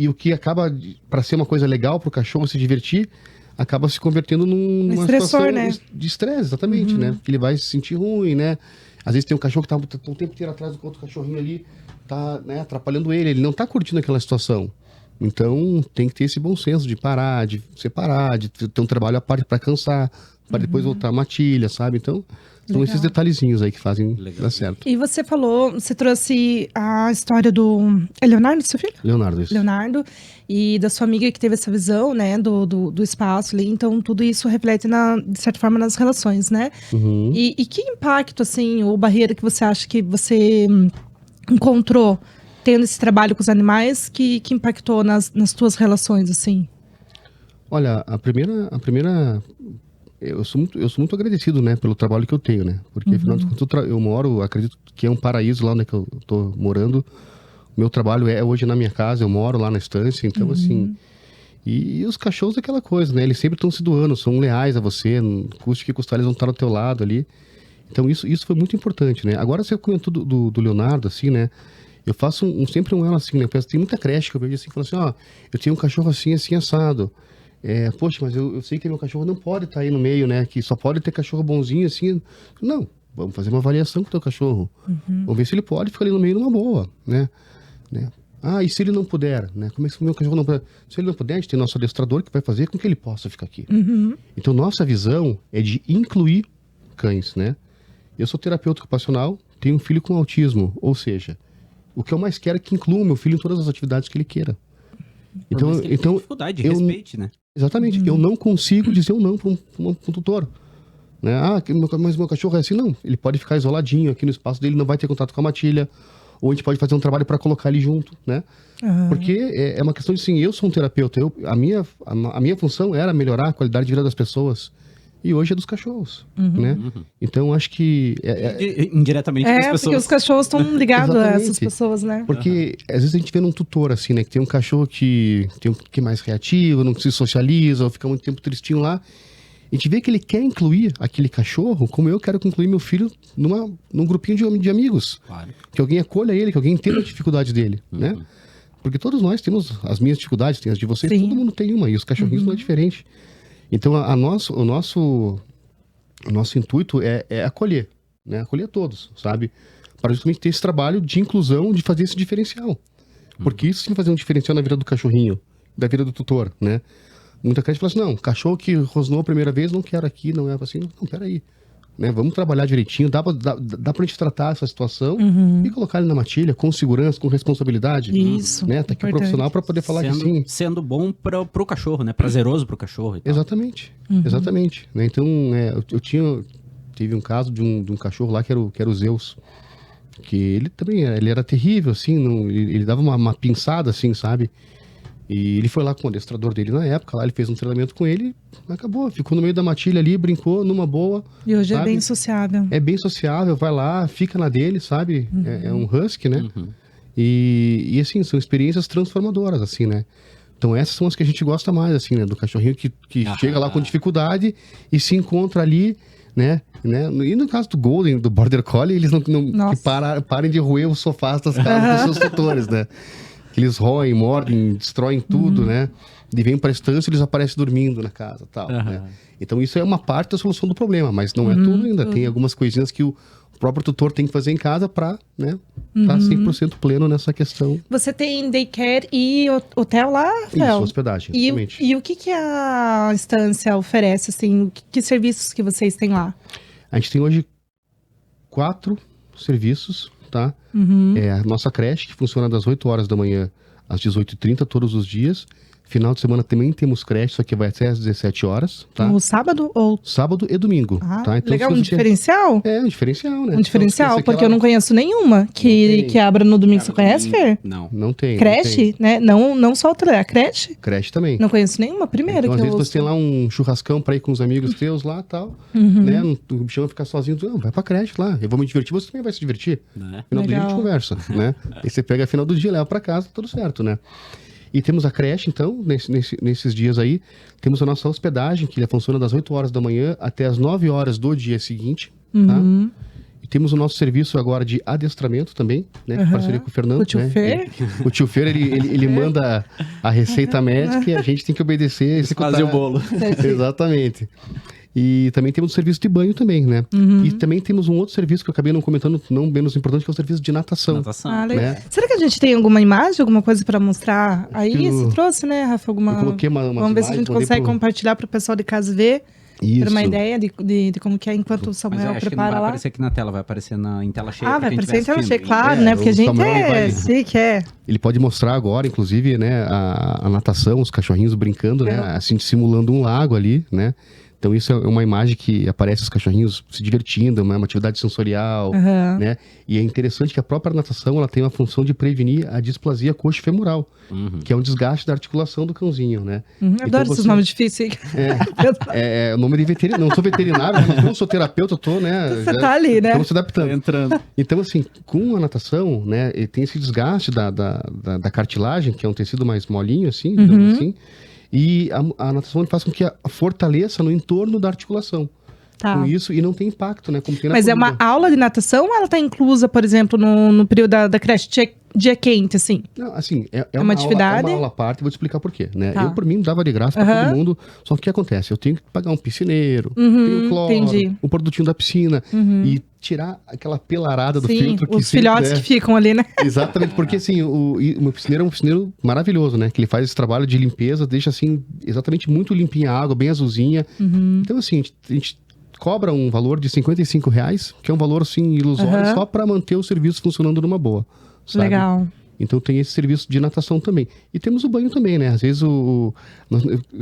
o que acaba para ser uma coisa legal pro cachorro se divertir, acaba se convertendo numa estressor, situação né? de estresse, exatamente, né? Que ele vai se sentir ruim, né? Às vezes tem um cachorro que tá o tempo inteiro atrás do outro cachorrinho ali, tá, né, atrapalhando ele não tá curtindo aquela situação. Então, tem que ter esse bom senso de parar, de separar, de ter um trabalho à parte para cansar, para depois voltar à matilha, sabe? Então, são Legal. esses detalhezinhos aí que fazem Legal. dar certo. E você falou, você trouxe a história do... É Leonardo, seu filho? Leonardo, isso. Leonardo, e da sua amiga que teve essa visão, né, do espaço ali. Então, tudo isso reflete, de certa forma, nas relações, né? Uhum. E que impacto, assim, ou barreira que você acha que você encontrou tendo esse trabalho com os animais que impactou nas tuas relações, assim? Olha, a primeira eu sou muito agradecido, né, pelo trabalho que eu tenho, né? Porque afinal de contas eu moro, acredito que é um paraíso lá onde é que eu tô morando. O meu trabalho é hoje na minha casa, eu moro lá na estância, então assim, e os cachorros é aquela coisa, né? Eles sempre estão se doando, são leais a você, custe que custar, eles vão estar ao teu lado ali. Então isso foi muito importante, né? Agora você comentou do Leonardo, assim, né? Eu faço sempre um elo assim, né? Eu penso, tem muita creche que eu vejo assim, falando assim, ó, eu tenho um cachorro assim, assim, assado. Poxa, mas eu sei que meu cachorro não pode estar aí no meio, né? Que só pode ter cachorro bonzinho, assim. Não, vamos fazer uma avaliação com o teu cachorro. Vamos ver se ele pode ficar ali no meio numa boa, né? Ah, e se ele não puder, né? Como é que o meu cachorro não puder? Se ele não puder, a gente tem nosso adestrador que vai fazer com que ele possa ficar aqui. Então, nossa visão é de incluir cães, né? Eu sou terapeuta ocupacional, tenho um filho com autismo, ou seja, o que eu mais quero é que inclua o meu filho em todas as atividades que ele queira. Então, ele tem dificuldade, respeite, né? Exatamente. Eu não consigo dizer um não para um tutor. Né? Mas meu cachorro é assim. Não, ele pode ficar isoladinho aqui no espaço dele, não vai ter contato com a matilha. Ou a gente pode fazer um trabalho para colocar ele junto, né? Porque é uma questão de, assim, eu sou um terapeuta. A minha função era melhorar a qualidade de vida das pessoas. E hoje é dos cachorros, né? Então, acho que... indiretamente das pessoas. Porque os cachorros estão ligados a essas pessoas, né? Porque, às vezes, a gente vê num tutor, assim, né? Que tem um cachorro que é mais reativo, não se socializa, ou fica muito tempo tristinho lá. A gente vê que ele quer incluir aquele cachorro, como eu quero incluir meu filho num grupinho de amigos. Claro. Que alguém acolha ele, que alguém entenda a dificuldade dele, né? Porque todos nós temos as minhas dificuldades, tem as de vocês, todo mundo tem uma, e os cachorrinhos não é diferente. Então, o nosso intuito é acolher, né? Acolher todos, sabe? Para justamente ter esse trabalho de inclusão, de fazer esse diferencial. Porque isso sim fazer um diferencial na vida do cachorrinho, da vida do tutor, né? Muita gente fala assim, não, cachorro que rosnou a primeira vez, não quero aqui, não é assim. Não, peraí. Né? Vamos trabalhar direitinho, dá pra gente tratar essa situação e colocar ele na matilha, com segurança, com responsabilidade. Isso. Né? Tá aqui o profissional para poder falar que sim. Sendo bom pro cachorro, né? Prazeroso pro cachorro e tal. Exatamente. Exatamente. Né? Então, tive um caso de um cachorro lá que era o Zeus. Que ele também ele era terrível, assim, ele dava uma pinçada, assim, sabe? E ele foi lá com o adestrador dele na época, lá ele fez um treinamento com ele, acabou, ficou no meio da matilha ali, brincou numa boa. E hoje sabe? É bem sociável. É bem sociável, vai lá, fica na dele, sabe? É um husky, né? E assim, são experiências transformadoras, assim, né? Então essas são as que a gente gosta mais, assim, né? Do cachorrinho que chega lá com dificuldade e se encontra ali, né? E no caso do Golden, do Border Collie, eles não que parem de roer os sofás das casas dos seus tutores, né? Que eles roem, mordem, destroem tudo, né? E vêm para a estância e eles aparecem dormindo na casa, tal, né? Então isso é uma parte da solução do problema, mas não é tudo ainda. Tem algumas coisinhas que o próprio tutor tem que fazer em casa para, né, tá 100% pleno nessa questão. Você tem daycare e hotel lá, Rafael? Isso, hospedagem, exatamente. E o que a estância oferece, assim? Que serviços que vocês têm lá? A gente tem hoje 4 serviços, tá? É a nossa creche, que funciona das 8 horas da manhã às 18h30 todos os dias. Final de semana também temos creche, só que vai até às 17 horas, tá? No sábado ou... Sábado e domingo, tá? Então, legal, um diferencial? É, um diferencial, né? Um diferencial, porque eu não conheço nenhuma que abra no domingo. Você conhece, Fer? Não tem. Creche, né? Não só a creche? Creche também. Não conheço nenhuma, primeiro então, que às eu vezes você tem lá um churrascão pra ir com os amigos teus lá e tal, né? O bichão vai ficar sozinho, não, vai pra creche lá, eu vou me divertir, você também vai se divertir. Final do dia a gente conversa, né? Aí você pega a final do dia, leva pra casa, tudo certo, né? E temos a creche, então, nesses dias aí. Temos a nossa hospedagem, que funciona das 8 horas da manhã até as 9 horas do dia seguinte, tá? E temos o nosso serviço agora de adestramento também, né? Com parceria com o Fernando, o tio Fer. O tio Fer, ele manda a receita médica e a gente tem que obedecer. Fazer o bolo. Exatamente. E também temos o serviço de banho também, né? E também temos um outro serviço que eu acabei não comentando, não menos importante, que é o serviço de natação. Né? Será que a gente tem alguma imagem, alguma coisa para mostrar? Aí você trouxe, né, Rafa? Eu coloquei Vamos ver se a gente consegue compartilhar para o pessoal de casa ver. Isso. Ter uma ideia de como que é enquanto o Samuel prepara lá. Não vai aparecer aqui na tela, vai aparecer em tela cheia. Vai aparecer em tela cheia, claro, né? Porque a gente Ele pode mostrar agora, inclusive, né, a natação, os cachorrinhos brincando, né? Assim, simulando um lago ali, né? Então isso é uma imagem que aparece os cachorrinhos se divertindo, uma atividade sensorial, né? E é interessante que a própria natação ela tem uma função de prevenir a displasia coxofemoral, que é um desgaste da articulação do cãozinho, né? Adoro esses nomes difíceis. O nome de veterinário. Não sou veterinário, mas não sou terapeuta, eu tô, né? Você tá ali, né? Estamos se adaptando. Tá entrando. Então, assim, com a natação, né? Ele tem esse desgaste da cartilagem, que é um tecido mais molinho, assim, digamos assim. E a natação faz com que fortaleça no entorno da articulação. Com isso, e não tem impacto, né? Como tem na Mas corrida. é uma aula de natação ou ela está inclusa, por exemplo, no período da creche dia quente, assim? Não, assim, é uma atividade? É uma aula à parte, vou te explicar por quê, né? Eu, por mim, dava de graça para todo mundo, só que o que acontece? Eu tenho que pagar um piscineiro, tenho cloro, um produtinho da piscina, e tirar aquela pelarada do filtro. Os filhotes que ficam ali, né? Exatamente, porque assim, o meu piscineiro é um piscineiro maravilhoso, né? Que ele faz esse trabalho de limpeza, deixa assim, exatamente muito limpinha a água, bem azulzinha. Então, assim, a gente cobra um valor de R$55, que é um valor, assim, ilusório, só para manter o serviço funcionando numa boa, sabe? Legal. Então tem esse serviço de natação também. E temos o banho também, né? Às vezes eu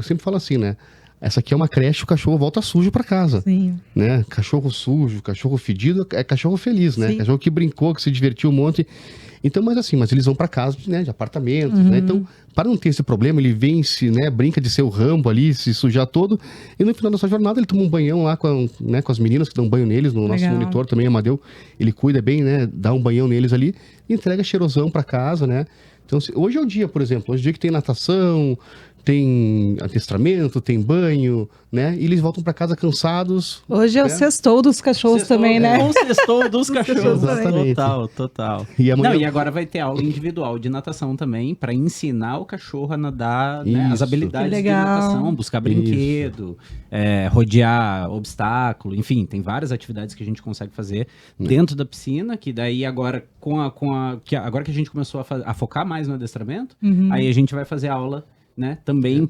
sempre falo assim, né? Essa aqui é uma creche, o cachorro volta sujo pra casa, Sim. né? Cachorro sujo, cachorro fedido, é cachorro feliz, né? Sim. Cachorro que brincou, que se divertiu um monte. Então, mas eles vão pra casa, né, de apartamento, né? Então, para não ter esse problema, ele vem, né, brinca de ser o Rambo ali, se sujar todo, e no final da sua jornada ele toma um banhão lá com as meninas que dão banho neles, no nosso Legal. monitor também, Amadeu, ele cuida bem, né, dá um banhão neles ali, e entrega cheirosão pra casa, né? Então, hoje é o dia, por exemplo, hoje é o dia que tem natação, tem adestramento, tem banho, né? E eles voltam pra casa cansados. Hoje é o né? sextou dos cachorros também, né? O sextou dos cachorros. Exatamente. Total. E amanhã... Não, e agora vai ter aula individual de natação também, pra ensinar o cachorro a nadar, né, as Isso. habilidades Que de legal. natação, buscar brinquedo, rodear obstáculo, enfim, tem várias atividades que a gente consegue fazer dentro da piscina, que daí agora, agora que a gente começou a focar mais no adestramento, aí a gente vai fazer aula, né, também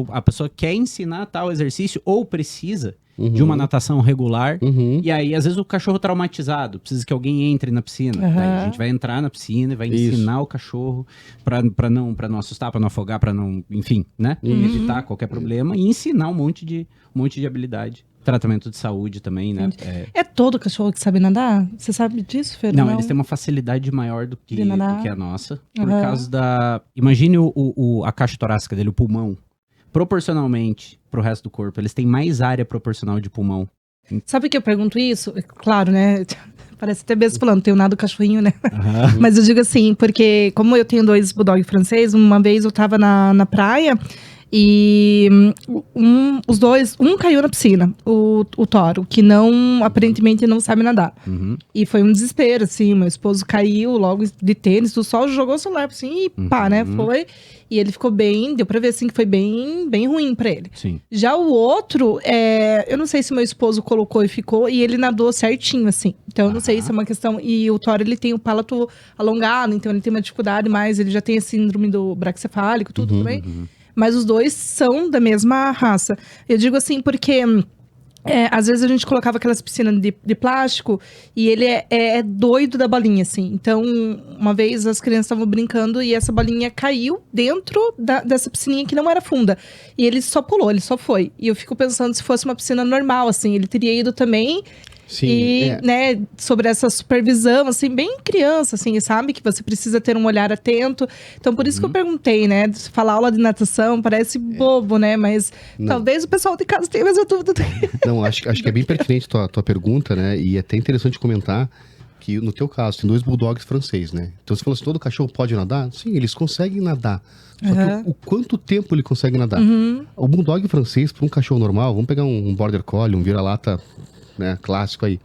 a pessoa quer ensinar tal exercício ou precisa de uma natação regular, e aí às vezes o cachorro traumatizado, precisa que alguém entre na piscina, daí a gente vai entrar na piscina e vai ensinar o cachorro pra não assustar, pra não afogar, pra não, enfim, né, evitar qualquer problema e ensinar um monte de habilidade. Tratamento de saúde também, né? É todo cachorro que sabe nadar? Você sabe disso, Fer? Não, eles têm uma facilidade maior do que a nossa. Por Aham. causa da... Imagine a caixa torácica dele, o pulmão. Proporcionalmente pro resto do corpo, eles têm mais área proporcional de pulmão. Sabe que eu pergunto isso? Claro, né? Parece até besta falando, tenho nada do cachorrinho, né? Mas eu digo assim, porque como eu tenho 2 bulldog francês, uma vez eu tava na praia e os dois, um caiu na piscina, o Toro, que aparentemente não sabe nadar. E foi um desespero, assim, meu esposo caiu logo de tênis, do sol, jogou o celular assim e pá, né? Foi. E ele ficou bem, deu pra ver assim que foi bem, bem ruim pra ele. Sim. Já o outro, eu não sei se meu esposo colocou e ficou, e ele nadou certinho, assim. Então, eu não sei se é uma questão... E o Thor, ele tem o palato alongado, então ele tem uma dificuldade mais, ele já tem a síndrome do braquicefálico, tudo também. Mas os dois são da mesma raça. Eu digo assim porque... às vezes a gente colocava aquelas piscinas de plástico e ele é doido da bolinha, assim. Então, uma vez as crianças estavam brincando e essa bolinha caiu dentro dessa piscininha que não era funda. E ele só pulou, ele só foi. E eu fico pensando se fosse uma piscina normal, assim, ele teria ido também. Sim, E, né, sobre essa supervisão, assim, bem criança, assim, sabe? Que você precisa ter um olhar atento. Então, por isso que eu perguntei, né? Falar aula de natação parece bobo, né? Mas talvez o pessoal de casa tenha mais dúvida. Não, acho que é bem pertinente tua pergunta, né? E é até interessante comentar que no teu caso, tem 2 bulldogs francês, né? Então você falou assim, todo cachorro pode nadar? Sim, eles conseguem nadar. Só que o quanto tempo ele consegue nadar? O bulldog francês, para um cachorro normal, vamos pegar um border collie, um vira-lata, né, clássico aí,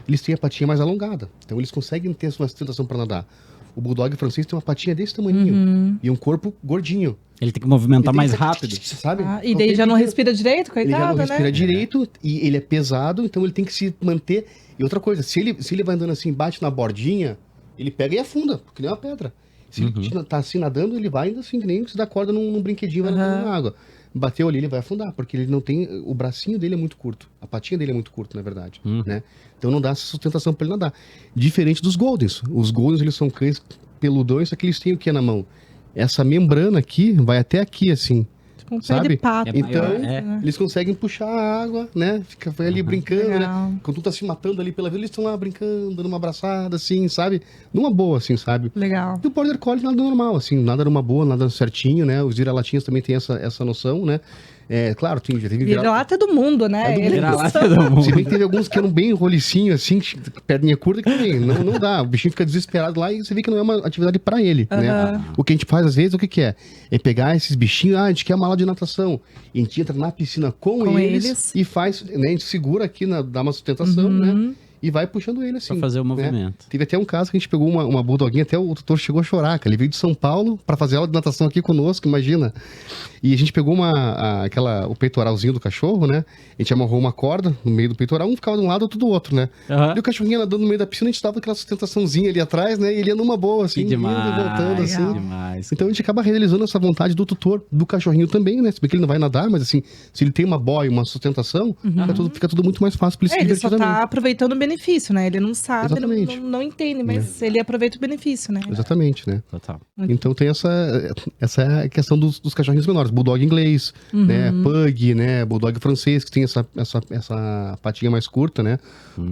eles têm a patinha mais alongada. Então eles conseguem ter uma sustentação para nadar. O bulldog francês tem uma patinha desse tamanhinho e um corpo gordinho. Ele tem que movimentar Ele mais tem que- rápido. Sabe? E daí já não respira direito, Ele já não coitado, respira né? direito e ele é pesado, então ele tem que se manter. E outra coisa, se ele vai andando assim, bate na bordinha, ele pega e afunda, porque nem uma pedra. Se ele tá assim nadando, ele vai ainda assim, que nem se dá corda num brinquedinho, vai nadando na água. Bateu ali, ele vai afundar, porque ele não tem... O bracinho dele é muito curto. A patinha dele é muito curta, na verdade, né? Então não dá essa sustentação pra ele nadar. Diferente dos Goldens. Os Goldens, eles são cães peludões, só que eles têm o que na mão? Essa membrana aqui, vai até aqui, assim. Tipo um pé Sabe? de pato. É Então, maior, eles conseguem puxar a água, né? Vai ali brincando, Legal. né? Quando tu tá se matando ali pela vida, eles estão lá brincando, dando uma abraçada, assim, sabe? Numa boa, assim, sabe? Legal. E o Border Collie nada normal, assim, nada numa boa, nada certinho, né? Os vira-latinhas também têm essa noção, né? Claro, já teve Vira-lata é do mundo, né? É do mundo. Eles Vira-lata são- do mundo. Se bem que teve alguns que eram bem rolicinho, assim, perninha curta, que também não dá. O bichinho fica desesperado lá e você vê que não é uma atividade pra ele, né? O que a gente faz às vezes, o que é? É pegar esses bichinhos, a gente quer uma aula de natação. E a gente entra na piscina com eles e faz, né? A gente segura aqui, dá uma sustentação, né? E vai puxando ele assim. Pra fazer o né? movimento. Teve até um caso que a gente pegou uma bulldoguinha, até o tutor chegou a chorar, cara. Ele veio de São Paulo pra fazer aula de natação aqui conosco, imagina. E a gente pegou o peitoralzinho do cachorro, né? A gente amarrou uma corda no meio do peitoral, um ficava de um lado, outro do outro, né? E o cachorrinho nadando no meio da piscina, a gente tava com aquela sustentaçãozinha ali atrás, né? E ele ia numa boa, assim, Que demais, indo e voltando, assim. demais. Então a gente acaba realizando essa vontade do tutor, do cachorrinho também, né? Se bem que ele não vai nadar, mas assim, se ele tem uma boia, uma sustentação, fica tudo muito mais fácil pra ele se Ele divertir só também. tá aproveitando o benefício, benefício, né? Ele não sabe, Exatamente. não entende, mas ele aproveita o benefício, né? Exatamente, né? Total. Então tem essa questão dos cachorrinhos menores. Bulldog inglês, né? Pug, né? Bulldog francês, que tem essa patinha mais curta, né?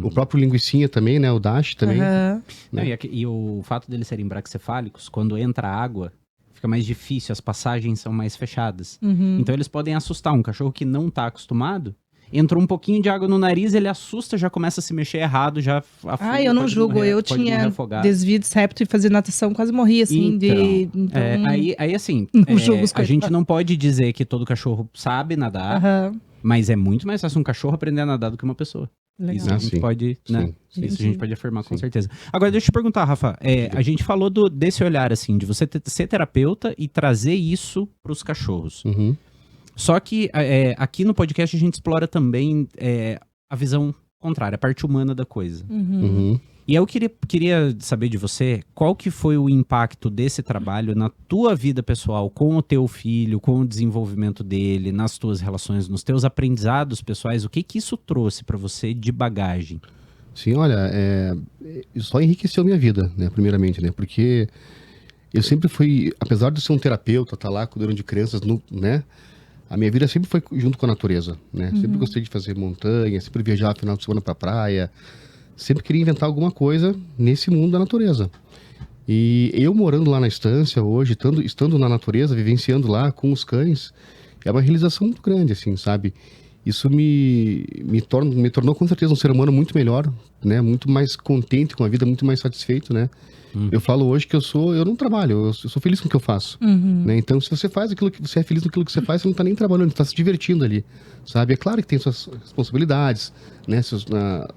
O próprio linguicinha também, né? O Dash também. Aham. Não, e o fato deles serem braquicefálicos, quando entra água, fica mais difícil, as passagens são mais fechadas. Então eles podem assustar um cachorro que não tá acostumado. Entrou um pouquinho de água no nariz, ele assusta, já começa a se mexer errado, já afunda. Eu não julgo, morrer, eu pode morrer tinha afogado. desvio de septo e fazer natação, quase morri, assim, Então, aí assim, Não julgo os a gente coitados. não pode dizer que todo cachorro sabe nadar, Aham. mas é muito mais fácil um cachorro aprender a nadar do que uma pessoa. Legal. Isso a gente sim. pode, né? Sim. Isso a gente pode afirmar com Sim. certeza. Agora, deixa eu te perguntar, Rafa. A gente falou desse olhar, assim, de você ser terapeuta e trazer isso pros cachorros. Uhum. Só que aqui no podcast a gente explora também a visão contrária, a parte humana da coisa. Uhum. E eu queria saber de você, qual que foi o impacto desse trabalho na tua vida pessoal, com o teu filho, com o desenvolvimento dele, nas tuas relações, nos teus aprendizados pessoais, o que isso trouxe pra você de bagagem? Sim, olha, isso só enriqueceu minha vida, né, primeiramente, né, porque eu sempre fui, apesar de ser um terapeuta, tá lá cuidando de crianças, né, a minha vida sempre foi junto com a natureza, né, sempre gostei de fazer montanha, sempre viajar final de semana pra praia, sempre queria inventar alguma coisa nesse mundo da natureza. E eu morando lá na estância hoje, estando na natureza, vivenciando lá com os cães, é uma realização muito grande, assim, sabe? Isso me tornou com certeza um ser humano muito melhor, né? Muito mais contente com a vida, muito mais satisfeito, né? Eu falo hoje que eu não trabalho, eu sou feliz com o que eu faço, né? Então, se você faz aquilo que você é feliz naquilo que você faz, você não tá nem trabalhando, você tá se divertindo ali, sabe? É claro que tem suas responsabilidades, né?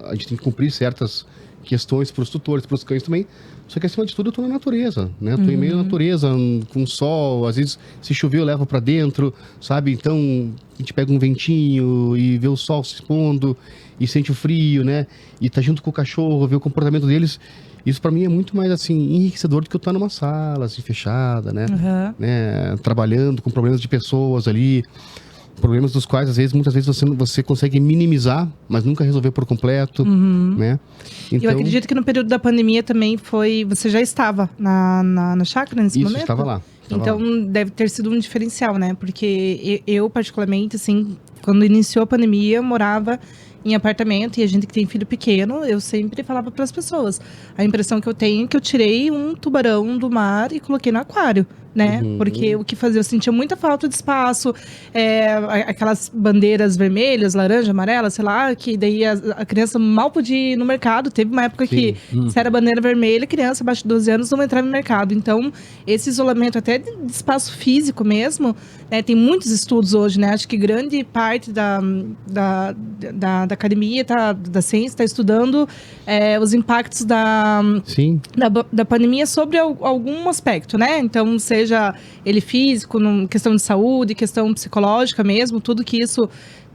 A gente tem que cumprir certas questões para os tutores, para os cães também. Só que acima de tudo eu tô na natureza, né? Eu tô em meio à natureza, com sol, às vezes se chover eu levo para dentro, sabe? Então a gente pega um ventinho e vê o sol se expondo e sente o frio, né? E tá junto com o cachorro, vê o comportamento deles. Isso para mim é muito mais assim enriquecedor do que eu estar numa sala assim fechada, né? Né? Trabalhando com problemas de pessoas ali. Problemas dos quais, muitas vezes você consegue minimizar, mas nunca resolver por completo, né? Então, Eu acredito que no período da pandemia também você já estava na chácara nesse momento? Isso, estava lá. Então deve ter sido um diferencial, né? Porque eu particularmente, assim, quando iniciou a pandemia, eu morava em apartamento e a gente que tem filho pequeno, eu sempre falava para as pessoas. A impressão que eu tenho é que eu tirei um tubarão do mar e coloquei no aquário, né? Porque o que fazia, eu sentia muita falta de espaço, aquelas bandeiras vermelhas, laranja, amarela, sei lá, que daí a criança mal podia ir no mercado. Teve uma época que se era bandeira vermelha, criança abaixo de 12 anos não entrava no mercado. Então, esse isolamento até de espaço físico mesmo, né? Tem muitos estudos hoje, né? Acho que grande parte da academia, da ciência, está estudando os impactos da pandemia sobre algum aspecto, né? Então, seja ele físico, questão de saúde, questão psicológica mesmo, tudo que isso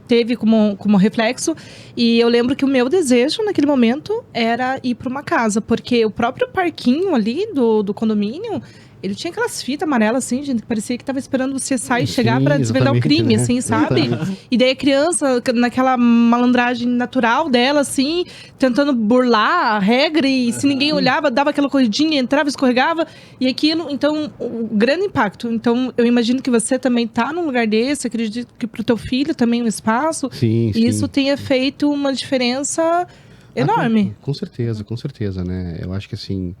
teve como reflexo. E eu lembro que o meu desejo naquele momento era ir para uma casa, porque o próprio parquinho ali do condomínio, ele tinha aquelas fitas amarelas, assim, gente, que parecia que tava esperando você sair e chegar para desvendar o crime, né? assim, sabe? E daí a criança, naquela malandragem natural dela, assim, tentando burlar a regra, e se ninguém olhava, dava aquela corridinha, entrava, escorregava, e aquilo, então, o grande impacto. Então, eu imagino que você também tá num lugar desse, acredito que pro teu filho também um espaço, sim. E isso tenha feito uma diferença enorme. Com certeza, né? Eu acho que, assim,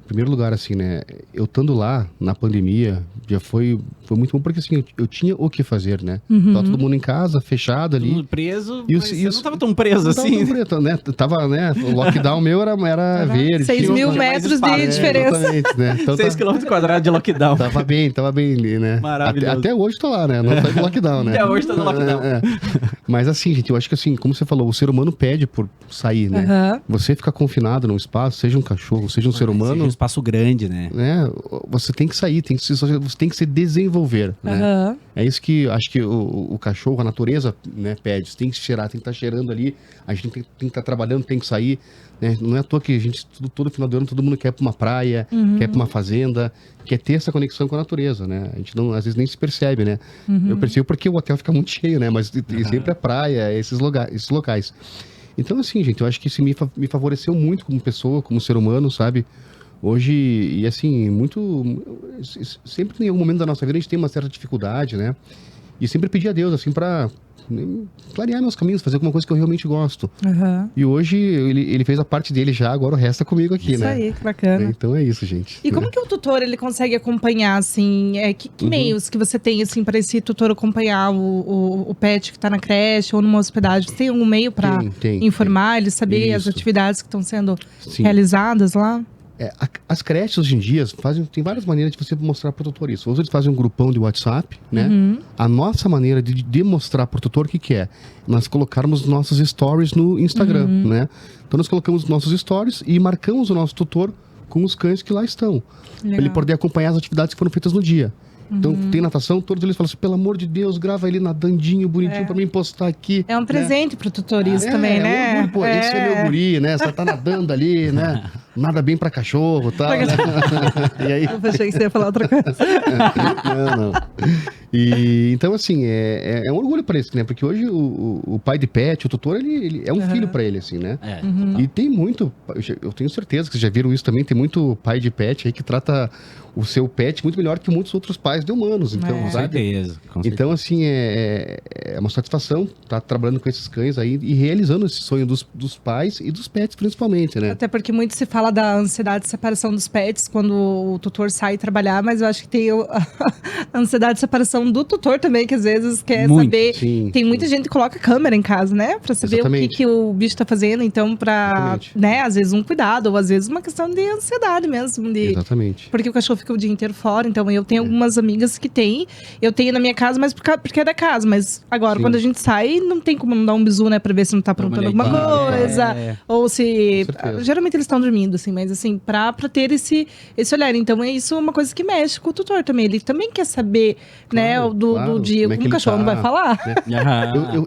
em primeiro lugar, assim, né? Eu estando lá, na pandemia, já foi muito bom, porque, assim, eu tinha o que fazer, né? Tava todo mundo em casa, fechado ali. Todo mundo preso, E mas você não tava tão preso assim. Não tava tão preto, né? Tava, né? O lockdown meu era verde. 6.000 metros de diferença. Exatamente, né? Então, 6 km² de lockdown. Tava bem ali, né? Maravilhoso. Até hoje tô lá, né? Não saí do lockdown, né? Até hoje tá no lockdown. Mas assim, gente, eu acho que assim, como você falou, o ser humano pede por sair, né? Você ficar confinado num espaço, seja um cachorro, seja um ser humano... Seja um espaço grande, né? Você tem que sair, você tem que se desenvolver, né? É isso que acho que o cachorro, a natureza, né, pede. Você tem que cheirar, tem que estar cheirando ali, a gente tem que estar trabalhando, tem que sair, né? Não é à toa que a gente, todo final do ano, todo mundo quer ir pra uma praia, quer ir pra uma fazenda, quer ter essa conexão com a natureza, né? A gente não, às vezes nem se percebe, né? Eu percebo porque o hotel fica muito cheio, né? Mas sempre a praia, esses locais. Então, assim, gente, eu acho que isso me favoreceu muito como pessoa, como ser humano, sabe? Hoje, e assim, sempre em algum momento da nossa vida a gente tem uma certa dificuldade, né? E sempre pedir a Deus, assim, pra clarear meus caminhos, fazer alguma coisa que eu realmente gosto. Uhum. E hoje ele fez a parte dele já, agora o resto é comigo aqui, Isso né? aí, que bacana. Então é isso, gente. E como que o tutor ele consegue acompanhar, assim, que meios que você tem, assim, para esse tutor acompanhar o pet que tá na creche ou numa hospedagem? Você tem algum meio para informar, ele saber as atividades que estão sendo realizadas lá? As creches hoje em dia tem várias maneiras de você mostrar para o tutor isso. Ou eles fazem um grupão de WhatsApp, né? A nossa maneira de demonstrar para o tutor o que é? Nós colocarmos nossos stories no Instagram, né? Então nós colocamos nossos stories e marcamos o nosso tutor com os cães que lá estão. Para ele poder acompanhar as atividades que foram feitas no dia. Então, tem natação, todos eles falam assim, pelo amor de Deus, grava ele nadandinho, bonitinho, pra mim postar aqui. É um presente pro tutor isso também, né? Um orgulho, pô, esse é meu guri, né? Você tá nadando ali, né? Nada bem pra cachorro e tal, né? E aí... Eu achei que você ia falar outra coisa. Não. E, então, assim, é um orgulho pra eles, né? Porque hoje o pai de pet, o tutor, ele é um filho pra ele, assim, né? E tem muito, eu tenho certeza que vocês já viram isso também, tem muito pai de pet aí que trata o seu pet muito melhor que muitos outros pais de humanos, então, Com certeza. Então, assim, é uma satisfação estar trabalhando com esses cães aí e realizando esse sonho dos pais e dos pets, principalmente, né? Até porque muito se fala da ansiedade de separação dos pets quando o tutor sai trabalhar, mas eu acho que tem a ansiedade de separação do tutor também, que às vezes quer saber. Tem muita gente que coloca câmera em casa, né? Pra saber o que o bicho tá fazendo, então pra, né, às vezes um cuidado, ou às vezes uma questão de ansiedade mesmo. Exatamente. Porque o cachorro fica o dia inteiro fora, então eu tenho algumas amigas que tem, eu tenho na minha casa, mas porque é da casa, mas agora quando a gente sai, não tem como não dar um bisu, né, pra ver se não tá aprontando alguma coisa, ou se... Geralmente eles estão dormindo, assim, mas assim, pra ter esse olhar, então é isso uma coisa que mexe com o tutor também, ele também quer saber, né, do dia, como o cachorro não vai falar.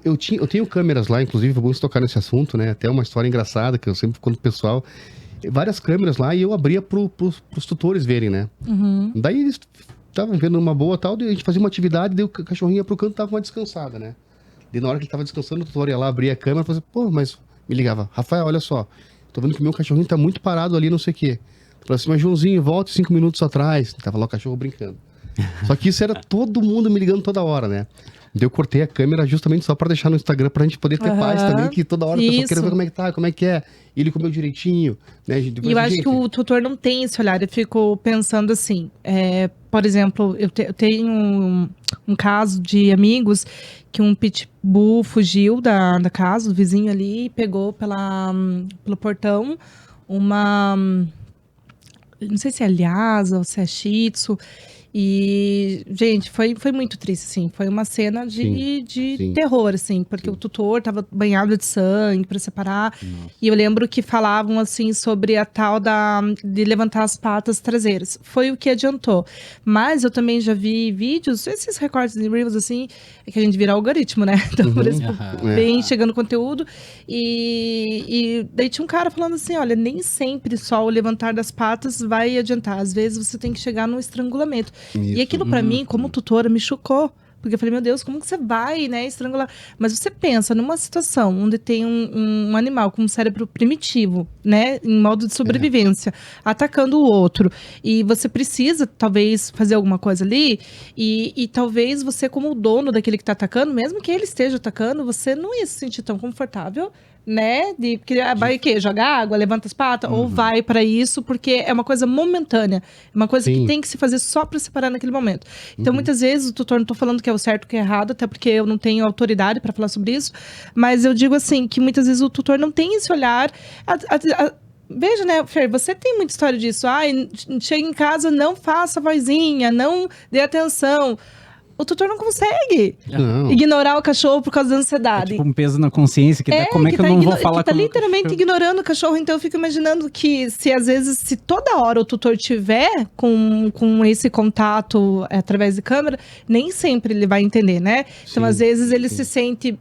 Eu tenho câmeras lá, inclusive, vamos tocar nesse assunto, né, até uma história engraçada, que eu sempre conto pro pessoal, várias câmeras lá e eu abria pros tutores verem, né? Daí eles estavam vendo uma boa tal, a gente fazia uma atividade, daí o cachorrinho ia pro canto e tava uma descansada, né? Daí na hora que ele tava descansando, o tutor ia lá, abria a câmera e falava assim, pô, mas me ligava, Rafael, olha só, tô vendo que o meu cachorrinho tá muito parado ali, não sei o quê. Eu falei assim, mas Joãozinho, volte 5 minutos atrás. Tava lá o cachorro brincando. Só que isso era todo mundo me ligando toda hora, né? Daí eu cortei a câmera justamente só pra deixar no Instagram pra gente poder ter paz também, que toda hora o pessoal quer ver como é que tá, como é que é. Ele comeu direitinho, né? E eu acho que o tutor não tem esse olhar, eu fico pensando assim, por exemplo, eu tenho um caso de amigos que um pitbull fugiu da casa, do vizinho ali, e pegou pelo portão uma... Não sei se é Lhasa ou se é Shih Tzu. E, gente, foi muito triste, assim. Foi uma cena de terror, assim. Porque o tutor tava banhado de sangue para separar. Nossa. E eu lembro que falavam, assim, sobre a tal de levantar as patas traseiras. Foi o que adiantou. Mas eu também já vi vídeos, esses recortes de Reels, assim, é que a gente vira algoritmo, né? Então, por isso, vem chegando conteúdo. E daí tinha um cara falando assim, olha, nem sempre só o levantar das patas vai adiantar. Às vezes você tem que chegar no estrangulamento. Isso. E aquilo pra mim, como tutora, me chocou. Porque eu falei, meu Deus, como que você vai, né, estrangular? Mas você pensa numa situação onde tem um animal com um cérebro primitivo, né, em modo de sobrevivência, atacando o outro. E você precisa, talvez, fazer alguma coisa ali. E talvez você, como dono daquele que tá atacando, mesmo que ele esteja atacando, você não ia se sentir tão confortável, né? Porque vai o quê? Jogar água, levanta as patas? Ou vai pra isso, porque é uma coisa momentânea. É uma coisa que tem que se fazer só pra separar naquele momento. Então, muitas vezes, o tutor, não tô falando que é o certo, que é errado, até porque eu não tenho autoridade pra falar sobre isso, mas eu digo assim, que muitas vezes o tutor não tem esse olhar... Veja, né, Fer, você tem muita história disso. Ai, chega em casa, não faça vozinha, não dê atenção. O tutor não consegue ignorar o cachorro por causa da ansiedade. É tipo um peso na consciência, como é que eu não vou falar com o cachorro? Literalmente ignorando o cachorro. Então eu fico imaginando que se toda hora o tutor tiver com esse contato através de câmera, nem sempre ele vai entender, né? Então às vezes ele se sente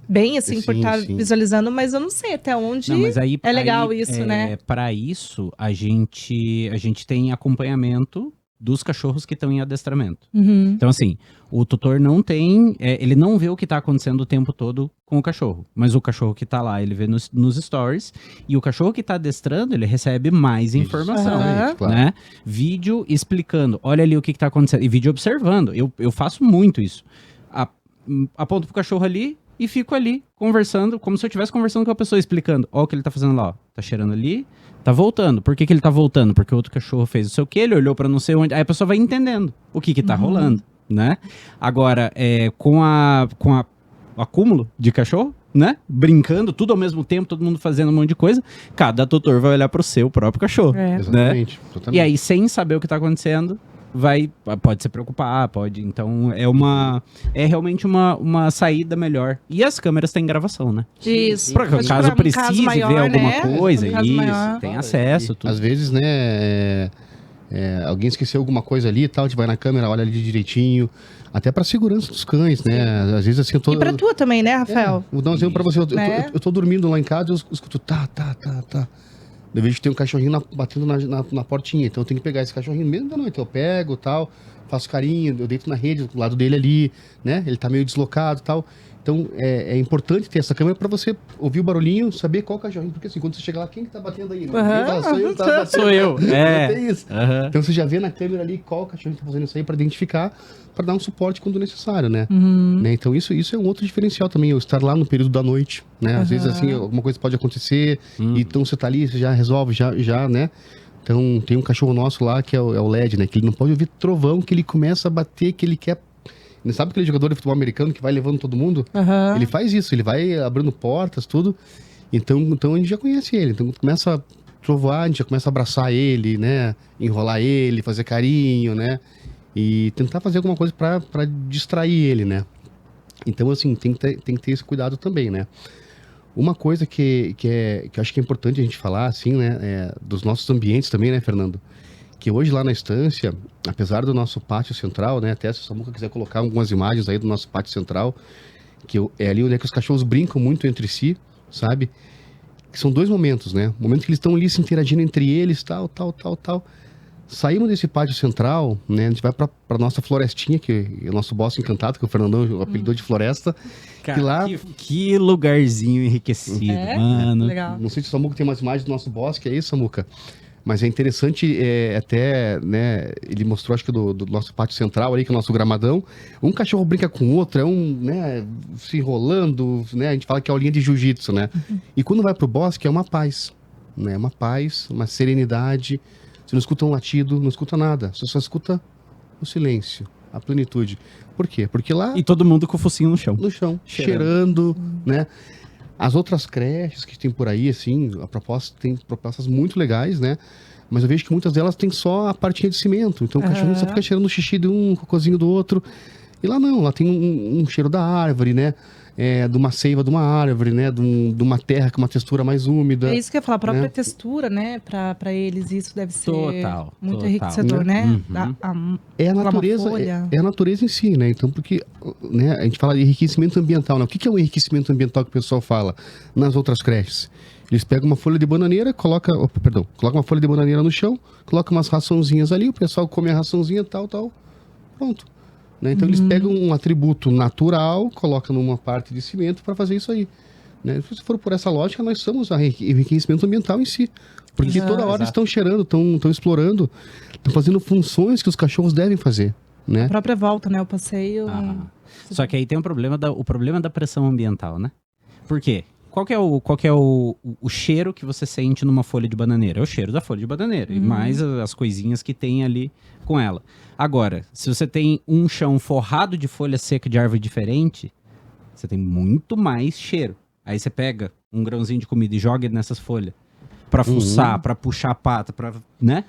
bem, assim, por estar visualizando, mas eu não sei até onde é legal isso, né? Para isso, a gente tem acompanhamento dos cachorros que estão em adestramento. Uhum. Então, assim, o tutor não tem... ele não vê o que tá acontecendo o tempo todo com o cachorro. Mas o cachorro que tá lá, ele vê nos stories. E o cachorro que tá adestrando, ele recebe mais informação. Aham. Claro. Né? Vídeo explicando, olha ali o que tá acontecendo. E vídeo observando. Eu faço muito isso. Aponto pro cachorro ali e fico ali, conversando, como se eu estivesse conversando com a pessoa, explicando. Ó o que ele tá fazendo lá, ó. Tá cheirando ali, tá voltando. Por que ele tá voltando? Porque o outro cachorro fez o seu quê, ele olhou pra não sei onde. Aí a pessoa vai entendendo o que tá rolando, né? Agora, com o acúmulo de cachorro, né? Brincando, tudo ao mesmo tempo, todo mundo fazendo um monte de coisa, cada tutor vai olhar pro seu próprio cachorro. É. Exatamente. Totalmente. E aí, sem saber o que tá acontecendo, pode se preocupar, pode. Então, é realmente uma saída melhor. E as câmeras têm gravação, né? Isso. Pra Acho que caso um precise caso maior, ver alguma né? coisa, Um caso isso, maior. tem acesso, tudo. Às vezes, né, alguém esqueceu alguma coisa ali e tal, a gente vai na câmera, olha ali direitinho, até pra segurança dos cães, né? Às vezes assim, eu tô... E pra tua também, né, Rafael? Vou dar um exemplo pra você, Né? eu tô dormindo lá em casa e eu escuto tá. Eu vejo que tem um cachorrinho batendo na portinha, então eu tenho que pegar esse cachorrinho mesmo da noite, eu pego tal, faço carinho, eu deito na rede do lado dele ali, né? Ele tá meio deslocado e tal. Então é importante ter essa câmera pra você ouvir o barulhinho, saber qual cachorrinho, porque assim, quando você chega lá, quem que tá batendo aí? Aham. Sou eu que tá batendo. Sou eu, Tem isso. Aham. Então você já vê na câmera ali qual cachorro tá fazendo isso aí pra identificar, pra dar um suporte quando necessário, né? Né? Então isso é um outro diferencial também, eu estar lá no período da noite, né? Às vezes assim, alguma coisa pode acontecer, e então você tá ali, você já resolve, já, né? Então tem um cachorro nosso lá que é o LED, né? Que ele não pode ouvir trovão, que ele começa a bater, que ele quer... Sabe aquele jogador de futebol americano que vai levando todo mundo? Aham. Ele faz isso, ele vai abrindo portas, tudo. Então a gente já conhece ele. Então começa a trovoar, a gente já começa a abraçar ele, né? Enrolar ele, fazer carinho, né? E tentar fazer alguma coisa pra distrair ele, né? Então, assim, tem que ter esse cuidado também, né? Uma coisa que eu acho que é importante a gente falar, assim, né? Dos nossos ambientes também, né, Fernando? Que hoje lá na estância, apesar do nosso pátio central, né? Até se a Samuca quiser colocar algumas imagens aí do nosso pátio central, que é ali onde é que os cachorros brincam muito entre si, sabe? Que são dois momentos, né? O momento que eles estão ali se interagindo entre eles, tal. Saímos desse pátio central, né? A gente vai pra nossa florestinha, que é o nosso bosque encantado, que o Fernandão apelidou de floresta. Cara, lá... que lugarzinho enriquecido, mano. Legal. Não sei se o Samuca tem umas imagens do nosso bosque, é isso, Samuca? Mas é interessante, até, né, ele mostrou, acho que do nosso pátio central ali, que é o nosso gramadão, um cachorro brinca com o outro, né, se enrolando, né, a gente fala que é aulinha de jiu-jitsu, né? E quando vai pro bosque é uma paz, né, uma paz, uma serenidade, você não escuta um latido, não escuta nada, você só escuta o silêncio, a plenitude. Por quê? Porque lá... E todo mundo com o focinho no chão. No chão, cheirando, né? As outras creches que tem por aí, assim, tem propostas muito legais, né? Mas eu vejo que muitas delas tem só a partinha de cimento. Então o cachorro só fica cheirando o xixi de um, o cocôzinho do outro. E lá não, lá tem um cheiro da árvore, né? De uma seiva de uma árvore, né? De uma terra com uma textura mais úmida. É isso que eu ia falar, a própria né? textura, né? Pra eles, isso deve ser muito Total. enriquecedor, né? É a natureza, é a natureza em si, né? Então, porque, né, a gente fala de enriquecimento ambiental, né? O que é o enriquecimento ambiental que o pessoal fala nas outras creches? Eles pegam uma folha de bananeira, coloca uma folha de bananeira no chão, coloca umas raçãozinhas ali, o pessoal come a raçãozinha, tal, pronto. Né? Então eles pegam um atributo natural, colocam numa parte de cimento para fazer isso aí. Né? Se for por essa lógica, nós somos o enriquecimento ambiental em si. Porque toda hora estão cheirando, estão explorando, estão fazendo funções que os cachorros devem fazer. Né? A própria volta, né? O passeio. Só que aí tem o problema da pressão ambiental, né? Por quê? Qual que é o cheiro que você sente numa folha de bananeira? É o cheiro da folha de bananeira. E mais as coisinhas que tem ali com ela. Agora, se você tem um chão forrado de folha seca de árvore diferente, você tem muito mais cheiro. Aí você pega um grãozinho de comida e joga nessas folhas. Pra fuçar, pra puxar a pata, pra, né?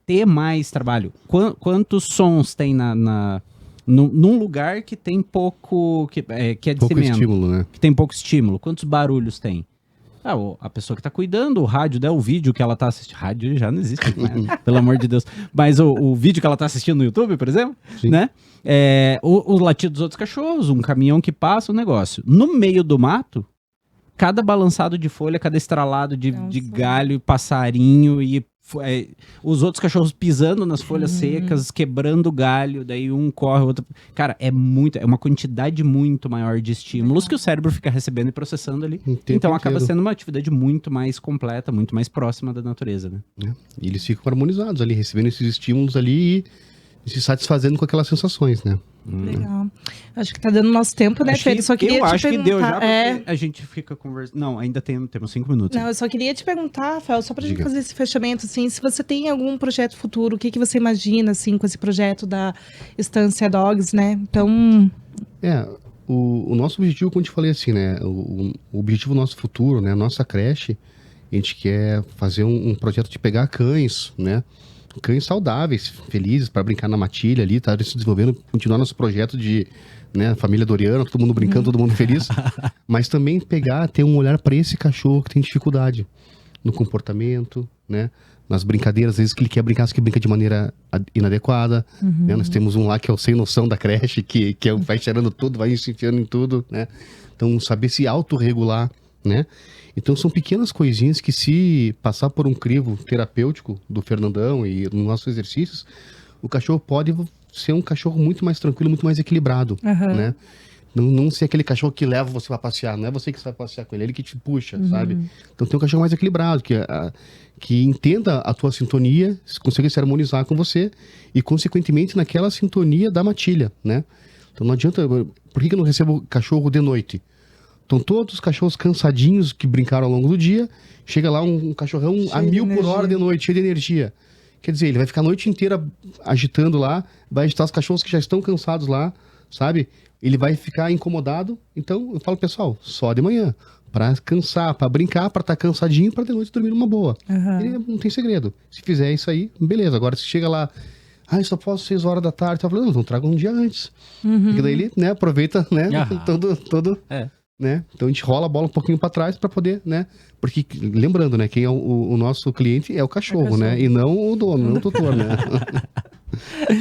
Ter mais trabalho. Quantos sons tem num lugar que tem pouco... Que é de pouco cimento. Estímulo, né? Que tem pouco estímulo. Quantos barulhos tem? A pessoa que tá cuidando, o rádio, né? O vídeo que ela tá assistindo. Rádio já não existe mais, pelo amor de Deus. Mas o vídeo que ela tá assistindo no YouTube, por exemplo, Sim. né? O latido dos outros cachorros, um caminhão que passa, um negócio. No meio do mato, cada balançado de folha, cada estralado de galho, passarinho e os outros cachorros pisando nas folhas secas, quebrando galho, daí um corre, o outro... Cara, é uma quantidade muito maior de estímulos que o cérebro fica recebendo e processando ali. Então acaba sendo uma atividade muito mais completa, muito mais próxima da natureza, né? E eles ficam harmonizados ali, recebendo esses estímulos ali e se satisfazendo com aquelas sensações, né? Legal. Acho que tá dando nosso tempo, né, Fê? Só queria eu te acho que perguntar. deu já, porque a gente fica conversando. Não, ainda temos 5 minutos. Não, eu só queria te perguntar, Rafael, só pra gente Diga. fazer esse fechamento, assim, se você tem algum projeto futuro, o que você imagina, assim, com esse projeto da Estância Dogs, né? Então... O nosso objetivo, como eu te falei assim, né? O objetivo do nosso futuro, né? A nossa creche, a gente quer fazer um projeto de pegar cães, né? Cães saudáveis, felizes, para brincar na matilha ali, tá se desenvolvendo, continuar nosso projeto de, né, família Doriana, todo mundo brincando, todo mundo feliz, mas também ter um olhar para esse cachorro que tem dificuldade no comportamento, né, nas brincadeiras, às vezes que ele quer brincar, que brinca de maneira inadequada, né, nós temos um lá que é o sem noção da creche, que vai cheirando tudo, vai se enfiando em tudo, né, então saber se autorregular, né. Então são pequenas coisinhas que, se passar por um crivo terapêutico do Fernandão e nos nossos exercícios, o cachorro pode ser um cachorro muito mais tranquilo, muito mais equilibrado, né? Não ser aquele cachorro que leva você para passear, não é você que vai passear com ele, é ele que te puxa, sabe? Então tem um cachorro mais equilibrado, que entenda a tua sintonia, consiga se harmonizar com você e, consequentemente, naquela sintonia da matilha, né? Então não adianta... Por que eu não recebo cachorro de noite? Estão todos os cachorros cansadinhos que brincaram ao longo do dia. Chega lá um cachorrão a 1000 por hora de noite, cheio de energia. Quer dizer, ele vai ficar a noite inteira agitando lá, vai agitar os cachorros que já estão cansados lá, sabe? Ele vai ficar incomodado. Então, eu falo, pessoal, só de manhã. Pra cansar, pra brincar, pra estar cansadinho, pra de noite dormir numa boa. Ele não tem segredo. Se fizer isso aí, beleza. Agora, se chega lá... eu só posso 6 horas da tarde. Eu falo, não, traga um dia antes. Porque daí ele, né, aproveita, né, todo... Né? Então a gente rola a bola um pouquinho para trás para poder, né? Porque, lembrando, né? Quem é o nosso cliente é o cachorro, né? E não o dono, não o tutor, né?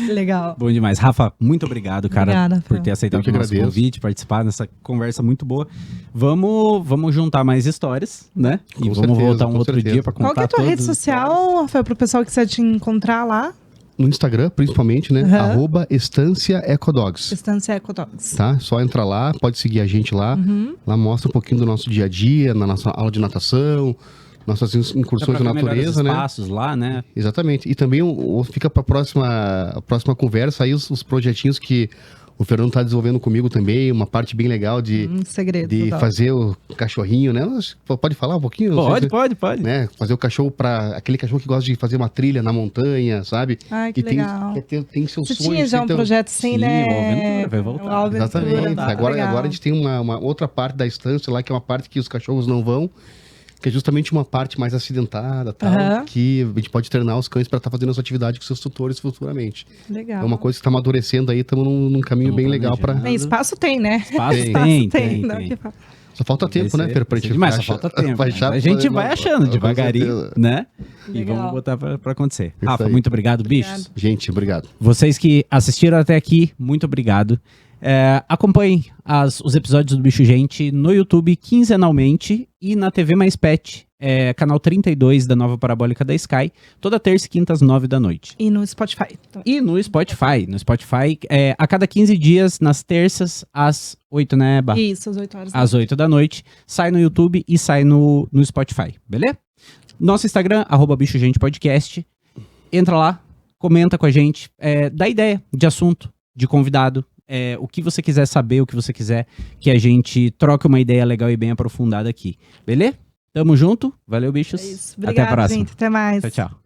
Legal. Bom demais. Rafa, muito obrigado, cara, Obrigada, por ter aceitado o nosso convite, participar dessa conversa muito boa. Vamos juntar mais histórias, né? E vamos voltar um outro dia para contar. Qual que é a tua rede social, Rafael, pro pessoal que quiser te encontrar lá? No Instagram, principalmente, né? @EstânciaEcodogs. Estância Ecodogs. Tá? Só entra lá, pode seguir a gente lá. Lá mostra um pouquinho do nosso dia a dia, na nossa aula de natação, nossas incursões na natureza, né? Espaços lá, né? Exatamente. E também fica para a próxima conversa aí os projetinhos que o Fernando está desenvolvendo comigo também, uma parte bem legal de fazer o cachorrinho, né? Pode falar um pouquinho? Pode. Né? Fazer o cachorro para aquele cachorro que gosta de fazer uma trilha na montanha, sabe? Ai, que legal. Tem seus sonhos. Você tinha já um projeto assim, né? O Aventura vai voltar. Exatamente. Agora a gente tem uma outra parte da estância lá, que é uma parte que os cachorros não vão, que é justamente uma parte mais acidentada, tal, que a gente pode treinar os cães para estar fazendo essa atividade com seus tutores futuramente. Legal. É uma coisa que está amadurecendo aí, estamos num caminho bem legal para... Espaço tem, né? Espaço tem. Só falta tempo, né, Fer? Só falta tempo. A gente vai achando devagarinho, né? E vamos botar pra acontecer. Rafa, muito obrigado, bichos. Gente, obrigado. Vocês que assistiram até aqui, muito obrigado. Acompanhem os episódios do Bicho Gente no YouTube quinzenalmente e na TV Mais Pet, canal 32 da Nova Parabólica da Sky, toda terça e quinta às 9 da noite. E no Spotify. E no Spotify. No Spotify, a cada 15 dias, nas terças, às 8, né, Bah? Isso, às 8 horas. Às 8 da noite. Sai no YouTube e sai no Spotify, beleza? Nosso Instagram, @BichoGentePodcast. Entra lá, comenta com a gente, dá ideia de assunto, de convidado. O que você quiser saber, o que você quiser que a gente troque uma ideia legal e bem aprofundada aqui. Beleza? Tamo junto. Valeu, bichos. É isso. Obrigada, até a próxima. Gente. Até mais. Tchau.